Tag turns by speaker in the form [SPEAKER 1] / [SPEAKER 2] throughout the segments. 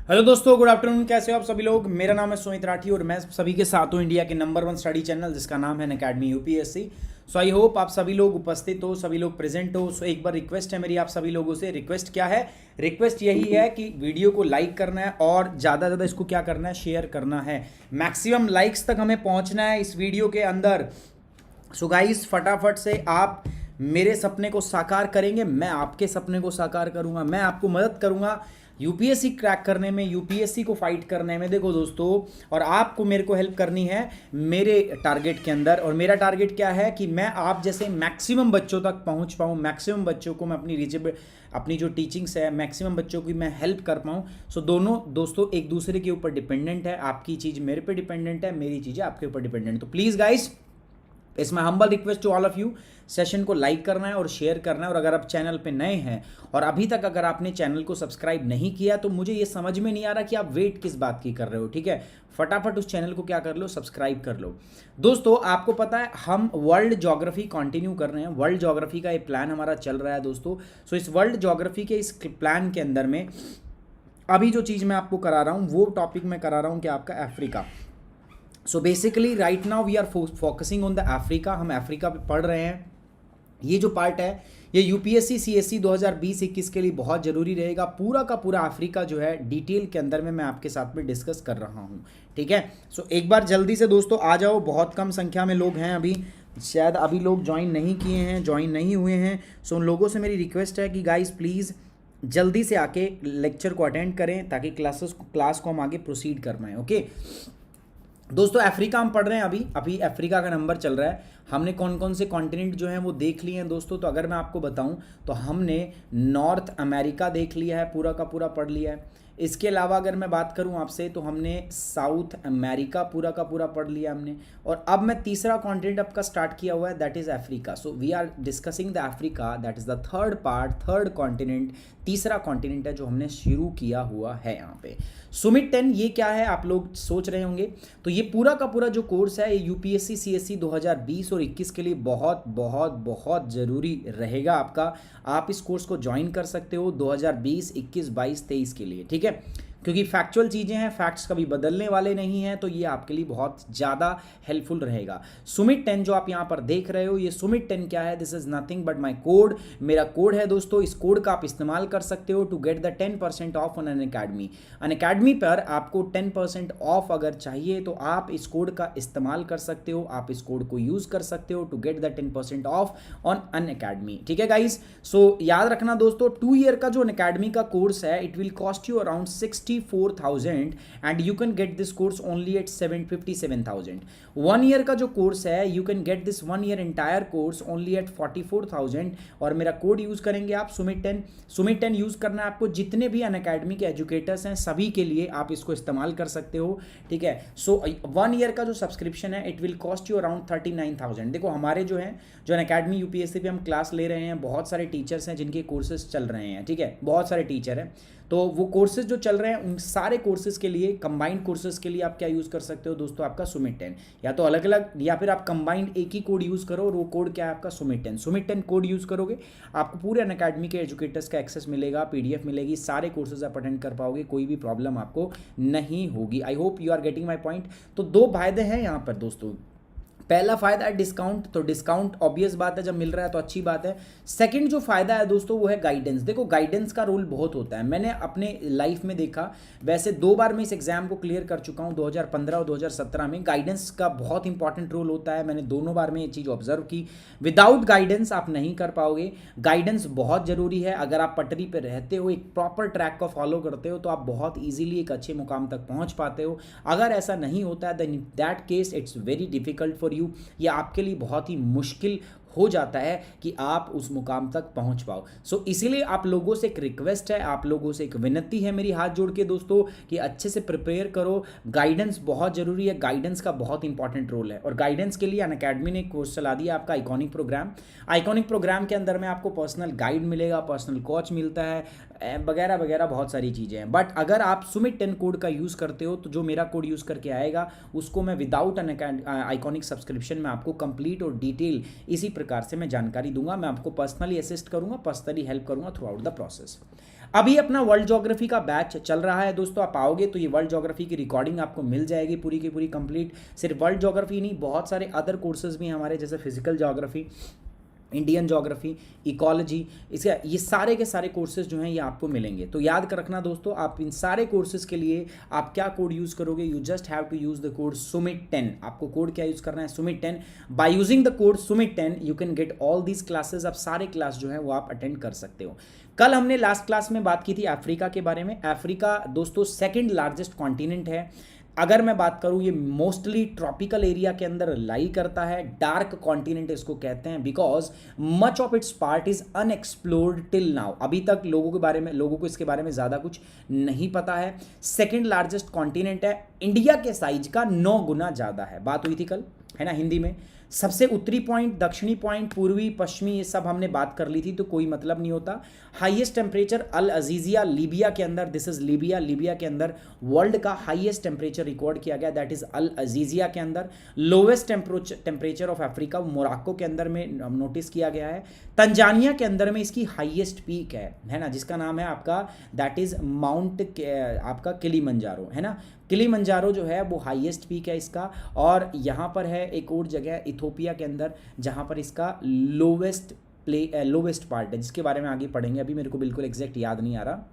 [SPEAKER 1] Hello दोस्तों, good afternoon. कैसे हो आप सभी लोग? मेरा नाम है सुमित राठी और मैं सभी के साथ हूँ इंडिया के नंबर 1 स्टडी चैनल जिसका नाम है Unacademy UPSC. So I hope आप सभी लोग उपस्थित हो, सभी लोग प्रेजेंट हो। सो एक बार रिक्वेस्ट है मेरी आप सभी लोगों से। रिक्वेस्ट क्या है? रिक्वेस्ट यही है कि वीडियो को लाइक करना है और ज़्यादा से ज़्यादा इसको क्या करना है, शेयर करना है। मैक्सिमम लाइक्स तक हमें पहुँचना है इस वीडियो के अंदर। सो गाइस, फटाफट से आप मेरे सपने को साकार करेंगे, मैं आपके सपने को साकार करूंगा, मैं आपको मदद करूंगा यूपीएससी क्रैक करने में, यूपीएससी को फाइट करने में। देखो दोस्तों, और आपको मेरे को हेल्प करनी है मेरे टारगेट के अंदर। और मेरा टारगेट क्या है कि मैं आप जैसे मैक्सिमम बच्चों तक पहुंच पाऊं, मैक्सिमम बच्चों को मैं अपनी जो टीचिंग्स है मैक्सिमम बच्चों की मैं हेल्प कर पाऊं। सो दोनों दोस्तों एक दूसरे के ऊपर डिपेंडेंट है। आपकी चीज़ मेरे पे डिपेंडेंट है, मेरी चीज़ें आपके ऊपर डिपेंडेंट। तो please guys, it's my humble request to all of you, session को लाइक करना है और शेयर करना है। और अगर आप चैनल पे नए हैं और अभी तक अगर आपने चैनल को सब्सक्राइब नहीं किया तो मुझे ये समझ में नहीं आ रहा कि आप वेट किस बात की कर रहे हो। ठीक है, फटाफट उस चैनल को क्या कर लो, सब्सक्राइब कर लो। दोस्तों आपको पता है हम वर्ल्ड ज्योग्राफी कंटिन्यू कर रहे हैं। वर्ल्ड ज्योग्राफी का एक प्लान हमारा चल रहा है दोस्तों। सो इस वर्ल्ड ज्योग्राफी के इस प्लान के अंदर में अभी जो चीज़ मैं आपको करा रहा हूँ वो टॉपिक मैं करा रहा हूँ कि आपका Africa. So basically right now we are focusing on the Africa. हम अफ्रीका पे पढ़ रहे हैं। ये जो पार्ट है ये यूपीएससी सीएससी 2020-21 के लिए बहुत ज़रूरी रहेगा। पूरा का पूरा अफ्रीका जो है डिटेल के अंदर में मैं आपके साथ में डिस्कस कर रहा हूँ। ठीक है, सो एक बार जल्दी से दोस्तों आ जाओ। बहुत कम संख्या में लोग हैं अभी, शायद अभी लोग ज्वाइन नहीं किए हैं, ज्वाइन नहीं हुए हैं। सो उन लोगों से मेरी रिक्वेस्ट है कि गाइज प्लीज़ जल्दी से आके लेक्चर को अटेंड करें ताकि क्लास को हम आगे प्रोसीड कर पाएँ। ओके दोस्तों, अफ्रीका हम पढ़ रहे हैं अभी अफ्रीका का नंबर चल रहा है। हमने कौन कौन से कॉन्टिनेंट जो हैं वो देख लिए हैं दोस्तों। तो अगर मैं आपको बताऊं तो हमने नॉर्थ अमेरिका देख लिया है, पूरा का पूरा पढ़ लिया है। इसके अलावा अगर मैं बात करूं आपसे तो हमने साउथ अमेरिका पूरा का पूरा पढ़ लिया हमने। और अब मैं तीसरा कॉन्टिनेंट आपका स्टार्ट किया हुआ है, that is Africa. So we are discussing the Africa, that is the third part, third continent, तीसरा कॉन्टिनेंट है जो हमने शुरू किया हुआ है यहाँ पे। सुमित 10 ये क्या है आप लोग सोच रहे होंगे। तो ये पूरा का पूरा जो कोर्स है ये यूपीएससी सीएससी 2020 और 21 के लिए बहुत बहुत बहुत ज़रूरी रहेगा आपका। आप इस कोर्स को ज्वाइन कर सकते हो 2020, 21, 22, 23 के लिए। ठीक है, क्योंकि फैक्चुअल चीज़ें हैं, फैक्ट्स कभी बदलने वाले नहीं हैं, तो ये आपके लिए बहुत ज़्यादा हेल्पफुल रहेगा। सुमित 10 जो आप यहाँ पर देख रहे हो, ये सुमित 10 क्या है? This is nothing but my code, मेरा कोड है दोस्तों। इस कोड का आप इस्तेमाल कर सकते हो to get the 10% off on Unacademy. Unacademy पर आपको 10% ऑफ अगर चाहिए तो आप इस कोड का इस्तेमाल कर सकते हो, आप इस कोड को यूज़ कर सकते हो to get the 10% off on Unacademy. ठीक है गाइज, सो याद रखना दोस्तों, 2 ईयर का जो अनअकैडमी का कोर्स है it will cost you around 60 44,000 and you can get this course only at 57,000। 1 year का जो कोर्स है you can get this 1 year entire course only at 44,000 और मेरा कोड यूज़ करेंगे आप सुमित 10 यूज़ करना है आपको। जितने भी अनअकैडमी के एजुकेटर्स हैं सभी के लिए आप इसको इस्तेमाल कर सकते हो, ठीक है। सो 1 ईयर का जो सब्सक्रिप्शन है it will cost you around 39,000। देखो हमारे जो हैं जो अनअकैडमी यूपीएससी पे हम क्लास ले रहे हैं, बहुत सारे टीचर्स हैं जिनके कोर्सेज चल रहे हैं, ठीक है, बहुत सारे टीचर हैं। तो वो कोर्सेज जो चल रहे हैं उन सारे कोर्सेज के लिए, कंबाइंड कोर्सेज के लिए आप क्या यूज़ कर सकते हो दोस्तों, आपका सुमित 10, या तो अलग अलग या फिर आप कंबाइंड एक ही कोड यूज़ करो और वो कोड क्या है आपका सुमित 10 कोड यूज़ करोगे आपको पूरे अनअकैडमी के एजुकेटर्स का एक्सेस मिलेगा, पीडीएफ मिलेगी, सारे कोर्सेज आप अटेंड कर पाओगे, कोई भी प्रॉब्लम आपको नहीं होगी। I hope you are getting my point. तो 2 फायदे हैं यहाँ पर दोस्तों। पहला फायदा है डिस्काउंट, तो डिस्काउंट ऑब्वियस बात है जब मिल रहा है तो अच्छी बात है। सेकंड जो फायदा है दोस्तों वो है गाइडेंस। देखो गाइडेंस का रोल बहुत होता है, मैंने अपने लाइफ में देखा, वैसे 2 बार मैं इस एग्जाम को क्लियर कर चुका हूँ 2015 और 2017 में। गाइडेंस का बहुत इंपॉर्टेंट रोल होता है, मैंने दोनों बार में ये चीज़ ऑब्जर्व की। विदाउट गाइडेंस आप नहीं कर पाओगे, गाइडेंस बहुत ज़रूरी है। अगर आप पटरी पर रहते हो, एक प्रॉपर ट्रैक को फॉलो करते हो तो आप बहुत ईजिली एक अच्छे मुकाम तक पहुँच पाते हो। अगर ऐसा नहीं होता है then in that case it's very difficult for you, ये आपके लिए बहुत ही मुश्किल हो जाता है कि आप उस मुकाम तक पहुंच पाओ। सो इसीलिए आप लोगों से एक रिक्वेस्ट है, आप लोगों से एक विनती है मेरी हाथ जोड़ के दोस्तों कि अच्छे से प्रिपेयर करो। गाइडेंस बहुत ज़रूरी है, गाइडेंस का बहुत इंपॉर्टेंट रोल है। और गाइडेंस के लिए अनअकैडमी ने एक कोर्स चला दिया आपका आइकॉनिक प्रोग्राम। आइकॉनिक प्रोग्राम के अंदर में आपको पर्सनल गाइड मिलेगा, पर्सनल कोच मिलता है, वगैरह वगैरह बहुत सारी चीज़ें हैं। बट अगर आप सुमित 10 कोड का यूज़ करते हो तो जो मेरा कोड यूज़ करके आएगा उसको मैं विदाउट आइकॉनिक सब्सक्रिप्शन में आपको कंप्लीट और डिटेल इसी प्रकार से मैं जानकारी दूंगा। मैं आपको पर्सनली असिस्ट करूंगा, पर्सनली हेल्प करूंगा थ्रू आउट द प्रोसेस। अभी अपना वर्ल्ड ज्योग्राफी का बैच चल रहा है दोस्तों, आप आओगे तो ये वर्ल्ड ज्योग्राफी की रिकॉर्डिंग आपको मिल जाएगी पूरी की पूरी कंप्लीट। सिर्फ वर्ल्ड ज्योग्राफी नहीं, बहुत सारे अदर कोर्सेज भी हमारे, जैसे physical geography, Indian geography, ecology, इसका ये सारे के सारे कोर्सेज जो हैं ये आपको मिलेंगे। तो याद कर रखना दोस्तों, आप इन सारे कोर्सेज के लिए आप क्या कोड यूज़ करोगे, you just have to use the code Sumit 10। आपको कोड क्या यूज़ करना है, Sumit 10। By using the code Sumit 10 you can get all these classes. आप सारे क्लास जो है वो आप अटेंड कर सकते हो। कल हमने लास्ट क्लास में बात की थी अफ्रीका के बारे में। अफ्रीका दोस्तों 2nd लार्जेस्ट कॉन्टिनेंट है। अगर मैं बात करूं ये मोस्टली ट्रॉपिकल एरिया के अंदर लाई करता है, डार्क कॉन्टिनेंट इसको कहते हैं because much of its part is unexplored till now. अभी तक लोगों को इसके बारे में ज़्यादा कुछ नहीं पता है। 2nd लार्जेस्ट कॉन्टिनेंट है, इंडिया के साइज का 9 गुना ज़्यादा है। बात हुई थी कल, है ना, हिंदी में। सबसे उत्तरी पॉइंट, दक्षिणी पॉइंट, पूर्वी, पश्चिमी, ये सब हमने बात कर ली थी तो कोई मतलब नहीं होता। हाईएस्ट टेम्परेचर अल अजीजिया लीबिया के अंदर, दिस इज लीबिया के अंदर वर्ल्ड का हाईएस्ट टेम्परेचर रिकॉर्ड किया गया, दैट इज अल अजीजिया के अंदर। Lowest temperature of Africa Morocco के अंदर में नोटिस किया गया है। तंजानिया के अंदर में इसकी हाईएस्ट पीक है ना, जिसका नाम है आपका दैट इज माउंट आपका किलिमंजारो, है ना। किलिमंजारो जो है वो हाईएस्ट पीक है इसका। और यहाँ पर है एक और जगह इथोपिया के अंदर जहाँ पर इसका लोवेस्ट पार्ट है, जिसके बारे में आगे पढ़ेंगे। अभी मेरे को बिल्कुल एग्जैक्ट याद नहीं आ रहा।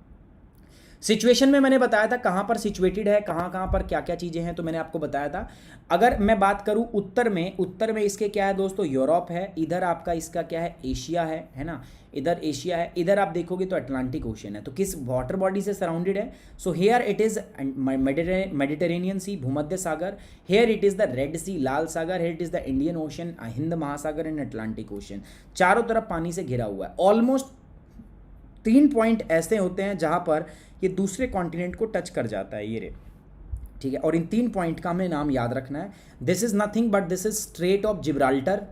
[SPEAKER 1] सिचुएशन में मैंने बताया था कहाँ पर सिचुएटेड है, कहाँ पर क्या क्या चीज़ें हैं, तो मैंने आपको बताया था। अगर मैं बात करूँ उत्तर में इसके क्या है दोस्तों, यूरोप है। इधर आपका इसका क्या है, एशिया है ना, इधर एशिया है। इधर आप देखोगे तो अटलांटिक ओशन है। तो किस वाटर बॉडी से सराउंडेड है, so here it is Mediterranean Sea, भूमध्य सागर। Here it is the Red Sea, लाल सागर। Here it is the Indian Ocean, हिंद महासागर एंड अटलांटिक ओशन। चारों तरफ पानी से घिरा हुआ है। ऑलमोस्ट 3 पॉइंट ऐसे होते हैं जहाँ पर ये दूसरे कॉन्टिनेंट को टच कर जाता है, ये रे, ठीक है। और इन 3 पॉइंट का हमें नाम याद रखना है। This is nothing but this is strait of Gibraltar,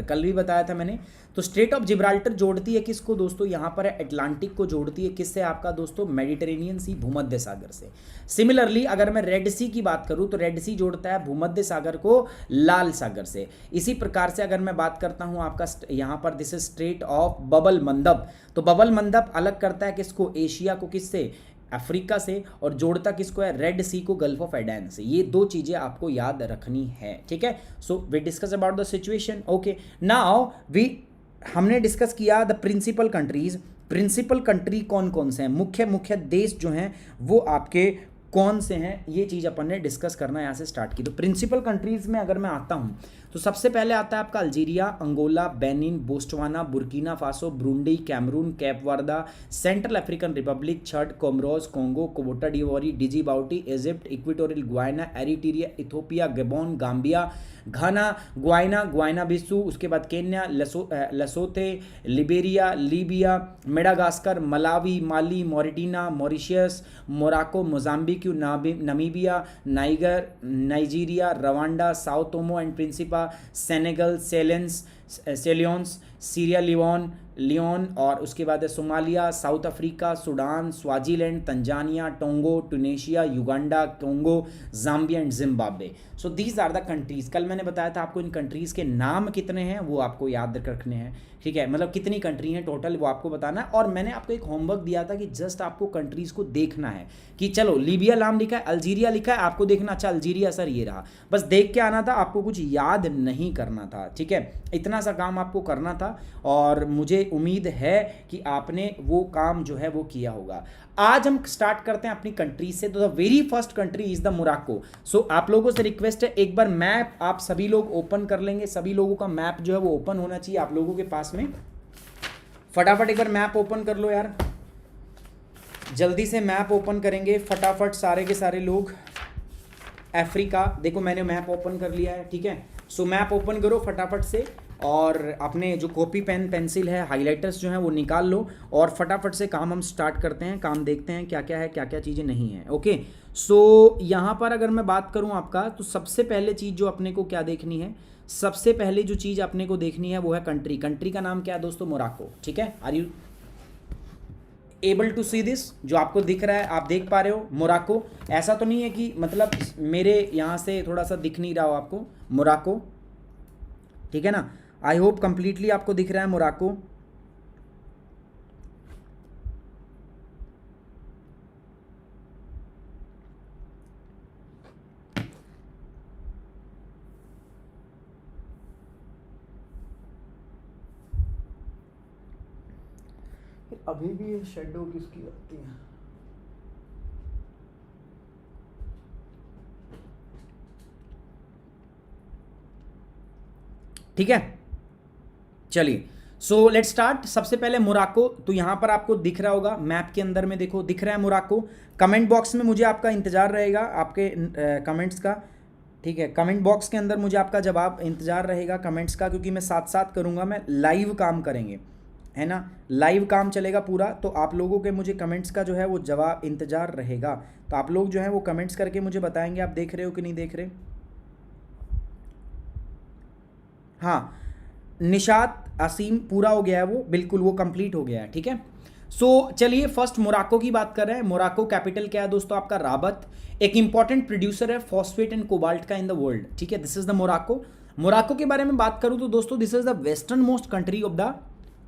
[SPEAKER 1] कल भी बताया था मैंने। तो स्ट्रेट ऑफ जिब्राल्टर जोड़ती है किसको दोस्तों, यहाँ पर है अटलांटिक को जोड़ती है किससे आपका दोस्तों, मेडिटेरेनियन सी, भूमध्य सागर से। सिमिलरली अगर मैं रेड सी की बात करूँ तो रेड सी जोड़ता है भूमध्य सागर को लाल सागर से। इसी प्रकार से अगर मैं बात करता हूँ आपका यहाँ पर this is strait of Bab el Mandeb, तो बबल मंदब अलग करता है किसको, एशिया को किससे, अफ्रीका से, और जोड़ता किसको है, रेड सी को गल्फ ऑफ एडन से। ये 2 चीज़ें आपको याद रखनी है, ठीक है। So we discuss about the situation, okay. Now हमने डिस्कस किया the principal countries. Principal country कौन कौन से हैं, मुख्य देश जो हैं वो आपके कौन से हैं, ये चीज़ अपन ने डिस्कस करना यहाँ से स्टार्ट की। तो प्रिंसिपल कंट्रीज़ में अगर मैं आता हूँ तो सबसे पहले आता है आपका Algeria, Angola, Benin, Botswana, Burkina Faso, Burundi, Cameroon, Cape Verde, Central African Republic, Chad, Comoros, Congo, Cote d'Ivoire, Djibouti, Egypt, Equatorial Guinea, Eritrea, Ethiopia, Gabon, Gambia, Ghana, Guinea Bissau, उसके बाद Kenya, Lesotho, Liberia, Libya, Madagascar, Malawi, Mali, Mauritania, Mauritius, Morocco, Mozambique, Namibia, Nigeria, Rwanda, Sao Tome and Principe, Senegal, Seychelles, Sierra Leone और उसके बाद है Somalia, South Africa, Sudan, Swaziland, Tanzania, Togo, Tunisia, Uganda, Congo, Zambia and Zimbabwe. So these are the countries. कल मैंने बताया था आपको इन countries के नाम कितने हैं वो आपको याद रखने हैं, ठीक है, मतलब कितनी कंट्री हैं टोटल वो आपको बताना है। और मैंने आपको एक होमवर्क दिया था कि जस्ट आपको कंट्रीज़ को देखना है कि चलो लीबिया नाम लिखा है, अल्जीरिया लिखा है, आपको देखना अच्छा अल्जीरिया सर ये रहा, बस देख के आना था, आपको कुछ याद नहीं करना था, ठीक है, इतना सा काम आपको करना था और मुझे उम्मीद है कि आपने वो काम जो है वो किया होगा। आज हम स्टार्ट करते हैं अपनी कंट्री से। तो the very first country is the Morocco. So आप लोगों से रिक्वेस्ट है एक बार मैप आप सभी लोग ओपन कर लेंगे, सभी लोगों का मैप जो है वो ओपन होना चाहिए आप लोगों के पास में। फटाफट एक बार मैप ओपन कर लो यार, जल्दी से मैप ओपन करेंगे फटाफट सारे के सारे लोग। अफ्रीका, देखो मैंने मैप ओपन कर लिया है, ठीक है। सो मैप ओपन करो फटाफट से और अपने जो कॉपी पेन पेंसिल है हाइलाइटर्स जो हैं वो निकाल लो और फटाफट से काम हम स्टार्ट करते हैं, काम देखते हैं क्या क्या है क्या क्या चीज़ें नहीं हैं। ओके, सो यहाँ पर अगर मैं बात करूँ आपका तो सबसे पहले चीज़ जो अपने को क्या देखनी है, सबसे पहले जो चीज़ अपने को देखनी है वो है कंट्री। कंट्री का नाम क्या है दोस्तों, मोराको, ठीक है। Are you able to see this, जो आपको दिख रहा है आप देख पा रहे हो मोराको। ऐसा तो नहीं है कि मतलब मेरे यहाँ से थोड़ा सा दिख नहीं रहा हो आपको, मोराको, ठीक है ना। आई होप कंप्लीटली आपको दिख रहा है मोराको। अभी भी ये शेडो किसकी लगती है, ठीक है, चलिए। So let's start. सबसे पहले मोराको, तो यहां पर आपको दिख रहा होगा मैप के अंदर में, देखो दिख रहा है मोराको। कमेंट बॉक्स में मुझे आपका इंतजार रहेगा, आपके कमेंट्स का, ठीक है। कमेंट बॉक्स के अंदर मुझे आपका जवाब इंतजार रहेगा कमेंट्स का, क्योंकि मैं साथ साथ करूंगा, मैं लाइव काम करेंगे, है ना, लाइव काम चलेगा पूरा। तो आप लोगों के मुझे कमेंट्स का जो है वो जवाब इंतजार रहेगा। तो आप लोग जो है वो कमेंट्स करके मुझे बताएंगे आप देख रहे हो कि नहीं देख रहे। हाँ, निशात असीम पूरा हो गया है वो, बिल्कुल वो कंप्लीट हो गया है, ठीक है। सो चलिए फर्स्ट मोराको की बात कर रहे हैं। मोराको कैपिटल क्या है दोस्तों आपका, राबत। एक इंपॉर्टेंट प्रोड्यूसर है फॉस्फेट एंड कोबाल्ट का इन द वर्ल्ड, ठीक है। This is the Morocco. Morocco के बारे में बात करूं तो दोस्तों this is the western most country of the,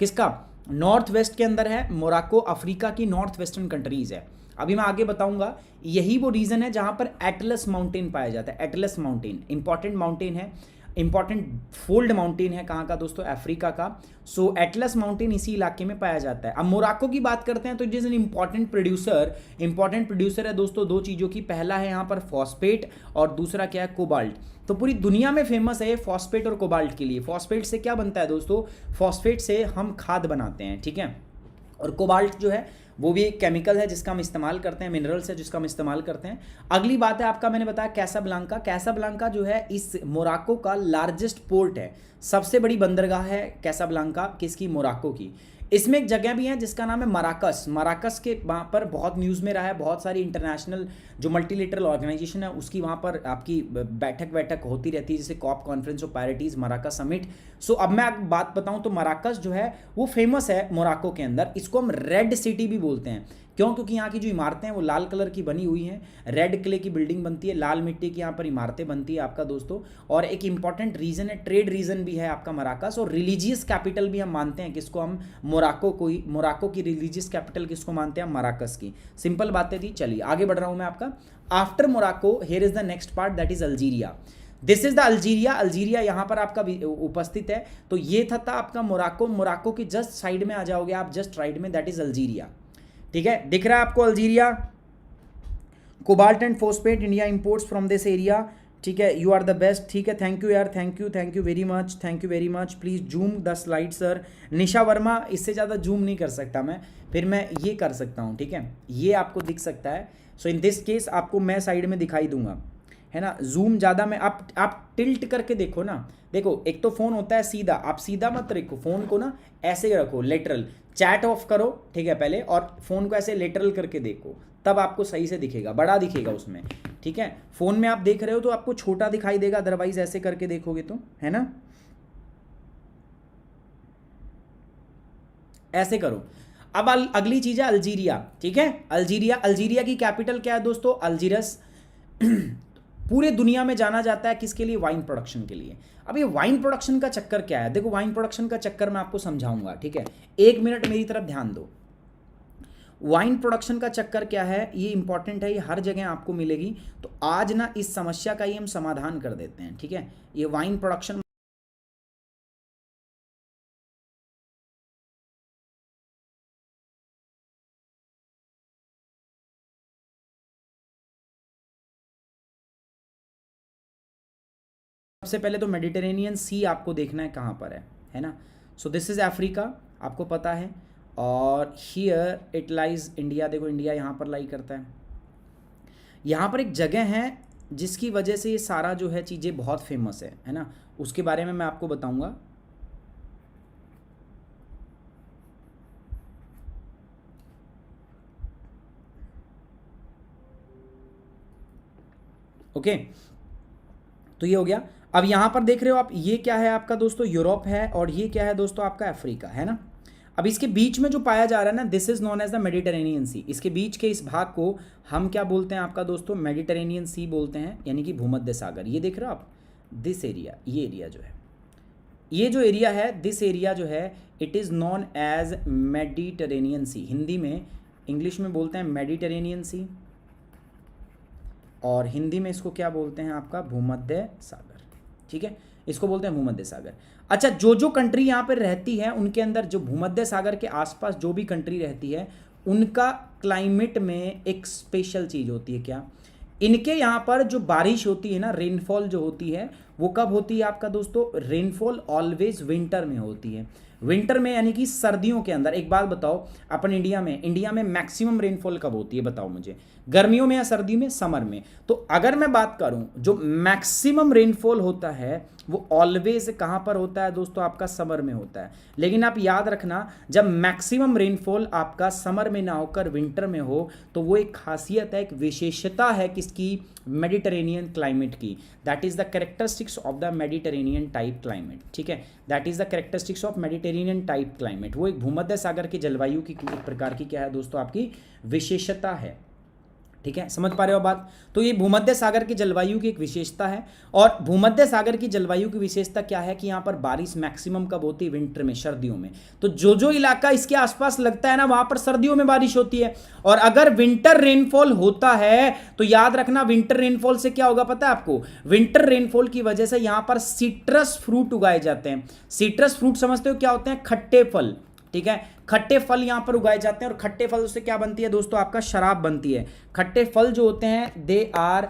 [SPEAKER 1] किसका, नॉर्थ वेस्ट के अंदर है मोराको, अफ्रीका की नॉर्थ वेस्टर्न कंट्रीज है। अभी मैं आगे बताऊंगा, यही वो रीजन है जहां पर एटलस माउंटेन पाया जाता है। एटलस माउंटेन इंपॉर्टेंट माउंटेन है, इंपॉर्टेंट फोल्ड माउंटेन है, कहाँ का दोस्तों, अफ्रीका का। सो एटलस माउंटेन इसी इलाके में पाया जाता है। अब मोराको की बात करते हैं तो it is an important producer है दोस्तों दो चीज़ों की, पहला है यहाँ पर फॉस्फेट और दूसरा क्या है, कोबाल्ट। तो पूरी दुनिया में फेमस है फॉस्फेट और कोबाल्ट के लिए। फॉस्फेट से क्या बनता है दोस्तों, फॉस्फेट से हम खाद बनाते हैं, ठीक है, और कोबाल्ट जो है वो भी एक केमिकल है जिसका हम इस्तेमाल करते हैं, मिनरल्स है जिसका हम इस्तेमाल करते हैं। अगली बात है आपका, मैंने बताया कैसाब्लांका। कैसाब्लांका जो है इस मोराको का लार्जेस्ट पोर्ट है, सबसे बड़ी बंदरगाह है कैसाब्लांका, किसकी, मोराको की। इसमें एक जगह भी है जिसका नाम है मराकस। मराकस के वहाँ पर बहुत न्यूज़ में रहा है, बहुत सारी इंटरनेशनल जो मल्टीलेटरल ऑर्गेनाइजेशन है उसकी वहाँ पर आपकी बैठक होती रहती है, जैसे corp conference of पैरिटीज़, Marrakesh summit. सो अब मैं आपको बात बताऊँ तो मराकस जो है वो फेमस है मोराको के अंदर। इसको हम रेड सिटी भी बोलते हैं, क्यों, क्योंकि यहाँ की जो इमारतें हैं वो लाल कलर की बनी हुई हैं, रेड क्ले की बिल्डिंग बनती है, लाल मिट्टी की यहाँ पर इमारतें बनती है आपका दोस्तों। और एक इंपॉर्टेंट रीजन है, ट्रेड रीजन भी है आपका मराकस, और रिलीजियस कैपिटल भी हम मानते हैं किसको, हम मोराको की रिलीजियस कैपिटल किसको मानते हैं, मराकस की। सिंपल बातें थी, चलिए आगे बढ़ रहा हूँ मैं आपका। After Morocco here is the next part, that is Algeria. This is the Algeria. Algeria यहाँ पर आपका उपस्थित है। तो ये था आपका मोराको। मोराको की जस्ट साइड में आ जाओगे आप, जस्ट राइट में, दैट इज अल्जीरिया, ठीक है, दिख रहा है आपको Algeria. Cobalt and phosphate India imports from this area, ठीक है, यू आर द बेस्ट, ठीक है, थैंक यू यार, thank you very much, thank you very much, please zoom the slide sir. Nisha Verma, इससे ज़्यादा जूम नहीं कर सकता मैं, फिर मैं ये कर सकता हूँ, ठीक है, ये आपको दिख सकता है। सो इन दिस केस आपको मैं साइड में दिखाई दूंगा, है ना, जूम ज़्यादा में आप टिल्ट करके देखो ना, देखो एक तो फ़ोन होता है सीधा, आप सीधा मत रखो फ़ोन को ना, ऐसे रखो लेटरल, चैट ऑफ करो, ठीक है पहले, और फ़ोन को ऐसे लेटरल करके देखो, तब आपको सही से दिखेगा, बड़ा दिखेगा उसमें, ठीक है। फ़ोन में आप देख रहे हो तो आपको छोटा दिखाई देगा, अदरवाइज ऐसे करके देखोगे तो, है ना, ऐसे करो। अब अगली चीज़ है अल्जीरिया, ठीक है, अल्जीरिया की कैपिटल क्या है दोस्तों, अल्जीरस। पूरे दुनिया में जाना जाता है किसके लिए, वाइन प्रोडक्शन के लिए। अब ये वाइन प्रोडक्शन का चक्कर क्या है, देखो वाइन प्रोडक्शन का चक्कर मैं आपको समझाऊंगा, ठीक है, एक मिनट मेरी तरफ ध्यान दो। वाइन प्रोडक्शन का चक्कर क्या है, ये इंपॉर्टेंट है, ये हर जगह आपको मिलेगी, तो आज ना इस समस्या का ही हम समाधान कर देते हैं, ठीक है। ये वाइन प्रोडक्शन सबसे पहले तो मेडिटेरेनियन सी आपको देखना है कहाँ पर है ना। सो दिस इज़ अफ्रीका, आपको पता है, और हियर इट लाइज इंडिया, देखो इंडिया यहाँ पर लाई करता है। यहाँ पर एक जगह है जिसकी वजह से ये सारा जो है चीज़ें बहुत फेमस है ना, उसके बारे में मैं आपको बताऊँगा। ओके, तो ये हो गया। अब यहाँ पर देख रहे हो आप, ये क्या है आपका दोस्तों, यूरोप है, और ये क्या है दोस्तों आपका अफ्रीका, है ना। अब इसके बीच में जो पाया जा रहा है ना, this is known as the Mediterranean Sea, इसके बीच के इस भाग को हम क्या बोलते हैं आपका दोस्तों, मेडिटेरेनियन सी बोलते हैं, यानी कि भूमध्य सागर। ये देख रहे हो आप, दिस एरिया, ये एरिया जो है, ये जो एरिया है, दिस एरिया जो है, it is known as Mediterranean Sea, Hindi में, इंग्लिश में बोलते हैं मेडिटेरेनियन सी, और हिंदी में इसको क्या बोलते हैं आपका, भूमध्य सागर, ठीक है, इसको बोलते हैं भूमध्य सागर। अच्छा, जो जो कंट्री यहाँ पर रहती है उनके अंदर, जो भूमध्य सागर के आसपास जो भी कंट्री रहती है, उनका क्लाइमेट में एक स्पेशल चीज़ होती है, क्या, इनके यहाँ पर जो बारिश होती है ना, रेनफॉल जो होती है, वो कब होती है आपका दोस्तों, रेनफॉल ऑलवेज विंटर में होती है, विंटर में यानी कि सर्दियों के अंदर। एक बात बताओ, अपन इंडिया में मैक्सिमम रेनफॉल कब होती है, बताओ मुझे, गर्मियों में या सर्दी में, समर में। तो अगर मैं बात करूं, जो मैक्सिमम रेनफॉल होता है वो ऑलवेज कहां पर होता है दोस्तों, आपका समर में होता है। लेकिन आप याद रखना, जब मैक्सिमम रेनफॉल आपका समर में ना होकर विंटर में हो, तो वो एक खासियत है, एक विशेषता है किसकी, मेडिटेरेनियन क्लाइमेट की। That is the characteristics of the Mediterranean type climate, ठीक है, that is the characteristics of Mediterranean type climate. वो एक भूमध्य सागर की जलवायु की एक प्रकार की क्या है दोस्तों, आपकी विशेषता है, ठीक है, समझ पा रहे हो बात। तो ये भूमध्य सागर की जलवायु की एक विशेषता है, और भूमध्य सागर की जलवायु की विशेषता क्या है कि यहाँ पर बारिश मैक्सिमम कब होती है, विंटर में, सर्दियों में। तो जो जो इलाका इसके आसपास लगता है ना, वहां पर सर्दियों में बारिश होती है। और अगर विंटर रेनफॉल होता है तो याद रखना, विंटर रेनफॉल से क्या होगा पता है आपको, विंटर रेनफॉल की वजह से यहां पर सिट्रस फ्रूट उगाए जाते हैं। सिट्रस फ्रूट समझते हो क्या होते हैं, खट्टे फल, ठीक है, खट्टे फल यहां पर उगाए जाते हैं, और खट्टे फल से क्या बनती है दोस्तों, आपका शराब बनती है। खट्टे फल जो होते हैं, दे आर,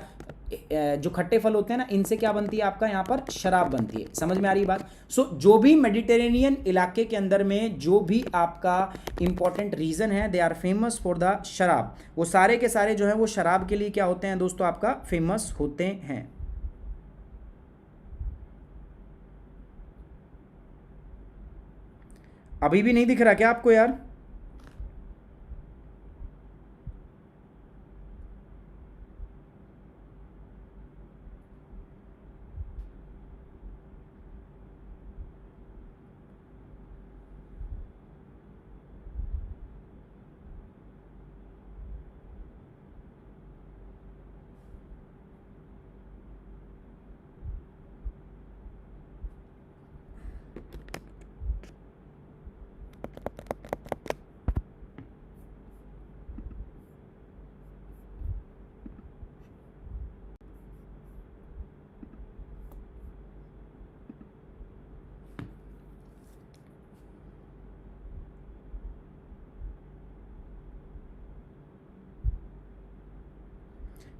[SPEAKER 1] जो खट्टे फल होते हैं ना, इनसे क्या बनती है आपका, यहाँ पर शराब बनती है। समझ में आ रही बात। सो जो भी मेडिटेरेनियन इलाके के अंदर में जो भी आपका इंपॉर्टेंट रीजन है, they are famous for the शराब, वो सारे के सारे जो है वो शराब के लिए क्या होते हैं दोस्तों, आपका फेमस होते हैं। अभी भी नहीं दिख रहा क्या आपको यार,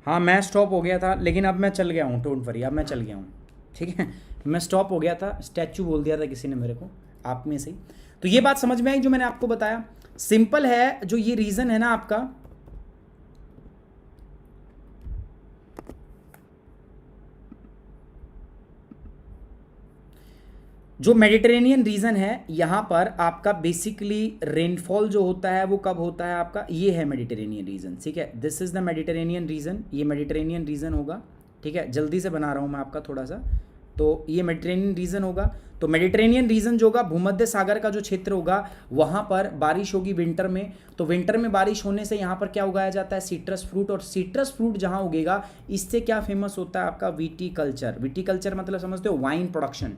[SPEAKER 1] हाँ मैं स्टॉप हो गया था, लेकिन अब मैं चल गया हूँ, डोंट वरी, अब मैं चल गया हूँ। ठीक है, मैं स्टॉप हो गया था, स्टैचू बोल दिया था किसी ने मेरे को, आप में से ही। तो ये बात समझ में आई जो मैंने आपको बताया। सिंपल है, जो ये रीज़न है ना आपका, जो मेडिटेरेनियन रीजन है यहाँ पर आपका बेसिकली रेनफॉल जो होता है वो कब होता है आपका, ये है मेडिटेरेनियन रीजन। ठीक है, this is the Mediterranean reason, ये मेडिटेरेनियन रीजन होगा। ठीक है, जल्दी से बना रहा हूँ मैं आपका थोड़ा सा, तो ये मेडिटेरेनियन रीजन होगा। तो मेडिटेरेनियन रीजन जो होगा, भूमध्य सागर का जो क्षेत्र होगा, वहाँ पर बारिश होगी विंटर में। तो विंटर में बारिश होने से यहाँ पर क्या उगाया जाता है, सिट्रस फ्रूट। और सिट्रस फ्रूट जहाँ उगेगा, इससे क्या फेमस होता है आपका, विटीकल्चर। विटीकल्चर मतलब समझते हो, वाइन प्रोडक्शन,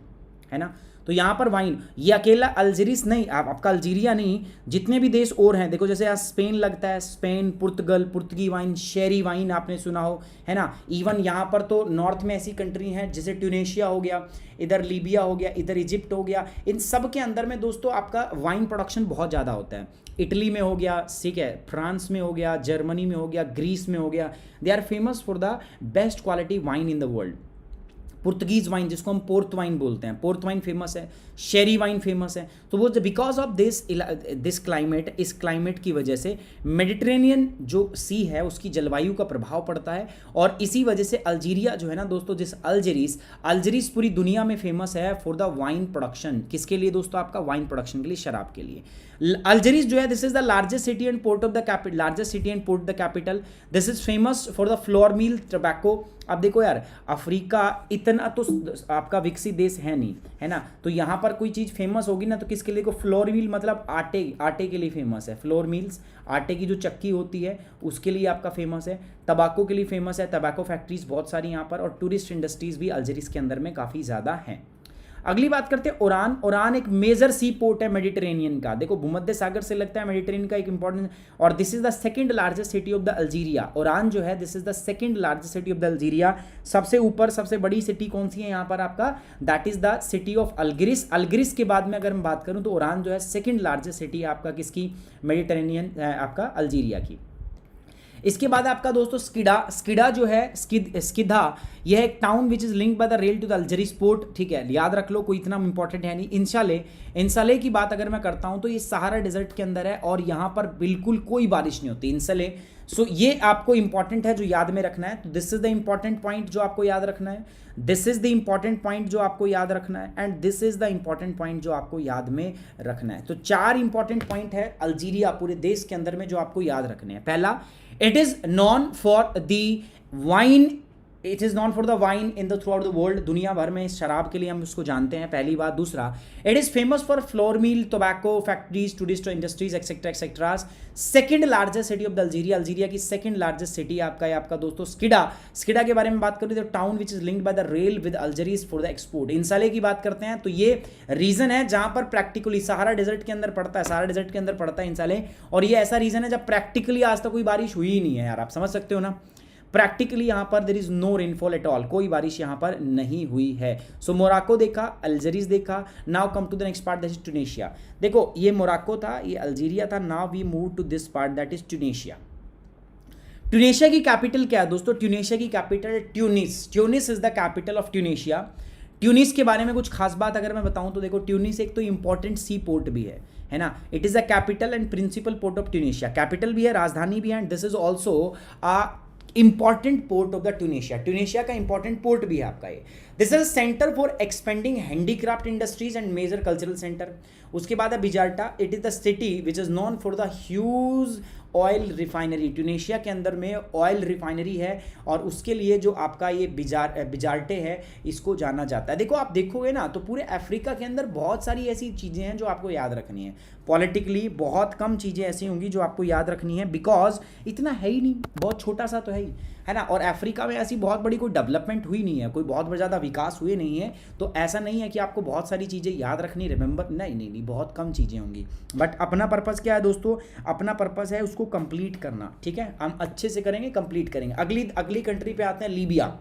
[SPEAKER 1] है ना। तो यहाँ पर वाइन, ये अकेला अल्जीरिस नहीं, आपका अल्जीरिया नहीं, जितने भी देश और हैं, देखो जैसे यहाँ स्पेन लगता है, स्पेन, पुर्तगाल, पुर्तगी वाइन, शेरी वाइन आपने सुना हो, है ना। इवन यहाँ पर तो नॉर्थ में ऐसी कंट्री हैं जैसे ट्यूनेशिया हो गया, इधर लीबिया हो गया, इधर इजिप्ट हो गया, इन सब के अंदर में दोस्तों आपका वाइन प्रोडक्शन बहुत ज़्यादा होता है। इटली में हो गया, ठीक है, फ्रांस में हो गया, जर्मनी में हो गया, ग्रीस में हो गया, they are famous for the best quality wine in the world. Portuguese wine जिसको हम पोर्ट वाइन बोलते हैं, पोर्ट वाइन फेमस है, शेरी वाइन फेमस है। तो वो बिकॉज ऑफ दिस क्लाइमेट, इस क्लाइमेट की वजह से मेडिटेरेनियन जो सी है उसकी जलवायु का प्रभाव पड़ता है, और इसी वजह से अल्जीरिया जो है ना दोस्तों, जिस अल्जीरिस पूरी दुनिया में फेमस है फॉर द वाइन प्रोडक्शन। किसके लिए दोस्तों, आपका वाइन प्रोडक्शन के लिए, शराब के लिए। अल्जीरिस जो है, this is the largest city and port of the capital, largest city and port the capital. This is famous for the flour mill tobacco. अब देखो यार, अफ्रीका इतना तो आपका विकसित देश है नहीं, है ना। तो यहाँ पर कोई चीज़ फेमस होगी ना, तो किसके लिए, को फ्लोर मिल मतलब आटे के लिए फेमस है। फ्लोर मिल्स, आटे की जो चक्की होती है उसके लिए आपका फेमस है। तंबाकू के लिए फेमस है, तंबाकू फैक्ट्रीज बहुत सारी यहाँ पर, और टूरिस्ट इंडस्ट्रीज भी अल्जीरिस के अंदर में काफ़ी ज़्यादा हैं। अगली बात करते हैं ओरान। ओरान एक मेजर सी पोर्ट है मेडिटेरेनियन का। देखो भूमध्य सागर से लगता है मेडिटेरेनियन का एक इंपॉर्टेंट, और this is the second largest city of the Algeria. Ouran जो है, this is the second largest city of the Algeria. सबसे ऊपर सबसे बड़ी सिटी कौन सी है यहाँ पर आपका, that is the city of Algiers. Algiers के बाद में अगर मैं बात करूँ तो ओरान जो है सेकंड लार्जेस्ट सिटी है आपका, किसकी, मेडिटेरेनियन आपका अल्जीरिया की। इसके बाद आपका दोस्तों स्किडा। स्किडा जो है, स्किधा, यह एक town which is linked by the rail to the Algiers port. ठीक है, याद रख लो, कोई इतना इंपॉर्टेंट है नहीं। इंसाले की बात अगर मैं करता हूं तो ये सहारा डेजर्ट के अंदर है, और यहाँ पर बिल्कुल कोई बारिश नहीं होती, इंसले। सो ये आपको इंपॉर्टेंट है जो याद में रखना है। तो this is the important point जो आपको याद रखना है, this is the important point जो आपको याद रखना है, and this is the important point जो आपको याद में रखना है। तो 4 इंपॉर्टेंट पॉइंट है अल्जीरिया पूरे देश के अंदर में जो आपको याद रखने हैं। पहला, it is known for the wine, it is known for the wine in the through out the world, दुनिया भर में इस शराब के लिए हम उसको जानते हैं, पहली बात। दूसरा, it is famous for flour mill, tobacco factories, tourist industries etcetera etcetera. Second largest city of the Algeria, Algeria की सेकंड लार्जेस्ट सिटी आपका दोस्तों स्किडा। स्किडा के बारे में बात करें तो town which is linked by the rail with Algiers for the export. इंसाले की बात करते हैं तो ये रीजन है जहां पर प्रैक्टिकली सहारा डेजर्ट के अंदर पड़ता है, सहारा डेजर्ट के अंदर पड़ता है इंसाले, और ये ऐसा रीजन है जब प्रैक्टिकली आज तक कोई बारिश हुई ही नहीं है यार, आप समझ सकते हो ना। प्रैक्टिकली यहाँ पर there is no rainfall at all, कोई बारिश यहाँ पर नहीं हुई है। सो मोराको देखा, अल्जीरिस देखा, now come to the next part, that is Tunisia. देखो ये मोराको था, ये अल्जीरिया था, now we move to this part that is Tunisia. Tunisia की कैपिटल क्या है दोस्तों, ट्यूनेशिया की capital Tunis. Tunis is the capital of Tunisia. Tunis के बारे में कुछ खास बात अगर मैं बताऊं तो देखो, ट्यूनिस एक तो इंपॉर्टेंट सी पोर्ट भी है ना। It is the capital and principal port of Tunisia, capital भी है, राजधानी भी है, and this is also a important port of the Tunisia. Tunisia का इंपॉर्टेंट पोर्ट भी है आपका ये। This is centre for expanding handicraft industries and major cultural centre. उसके बाद है Bizerte, it is the city which is known for the huge oil refinery. Tunisia के अंदर में ऑयल रिफाइनरी है, और उसके लिए जो आपका ये बिजार्टे है, इसको जाना जाता है। देखो आप देखोगे ना तो पूरे अफ्रीका के अंदर बहुत सारी ऐसी चीज़ें हैं जो आपको याद रखनी है। पॉलिटिकली बहुत कम चीज़ें ऐसी होंगी जो आपको याद रखनी है, बिकॉज इतना है ही नहीं, बहुत छोटा सा तो है ना। और अफ्रीका में ऐसी बहुत बड़ी कोई डेवलपमेंट हुई नहीं है, कोई बहुत ज़्यादा विकास हुए नहीं है, तो ऐसा नहीं है कि आपको बहुत सारी चीज़ें याद रखनी, रिमेंबर, नहीं, बहुत कम चीज़ें होंगी। बट अपना पर्पज़ क्या है दोस्तों, अपना पर्पज़ है उसको कंप्लीट करना। ठीक है, हम अच्छे से करेंगे, कंप्लीट करेंगे। अगली कंट्री पे आते हैं, Libya.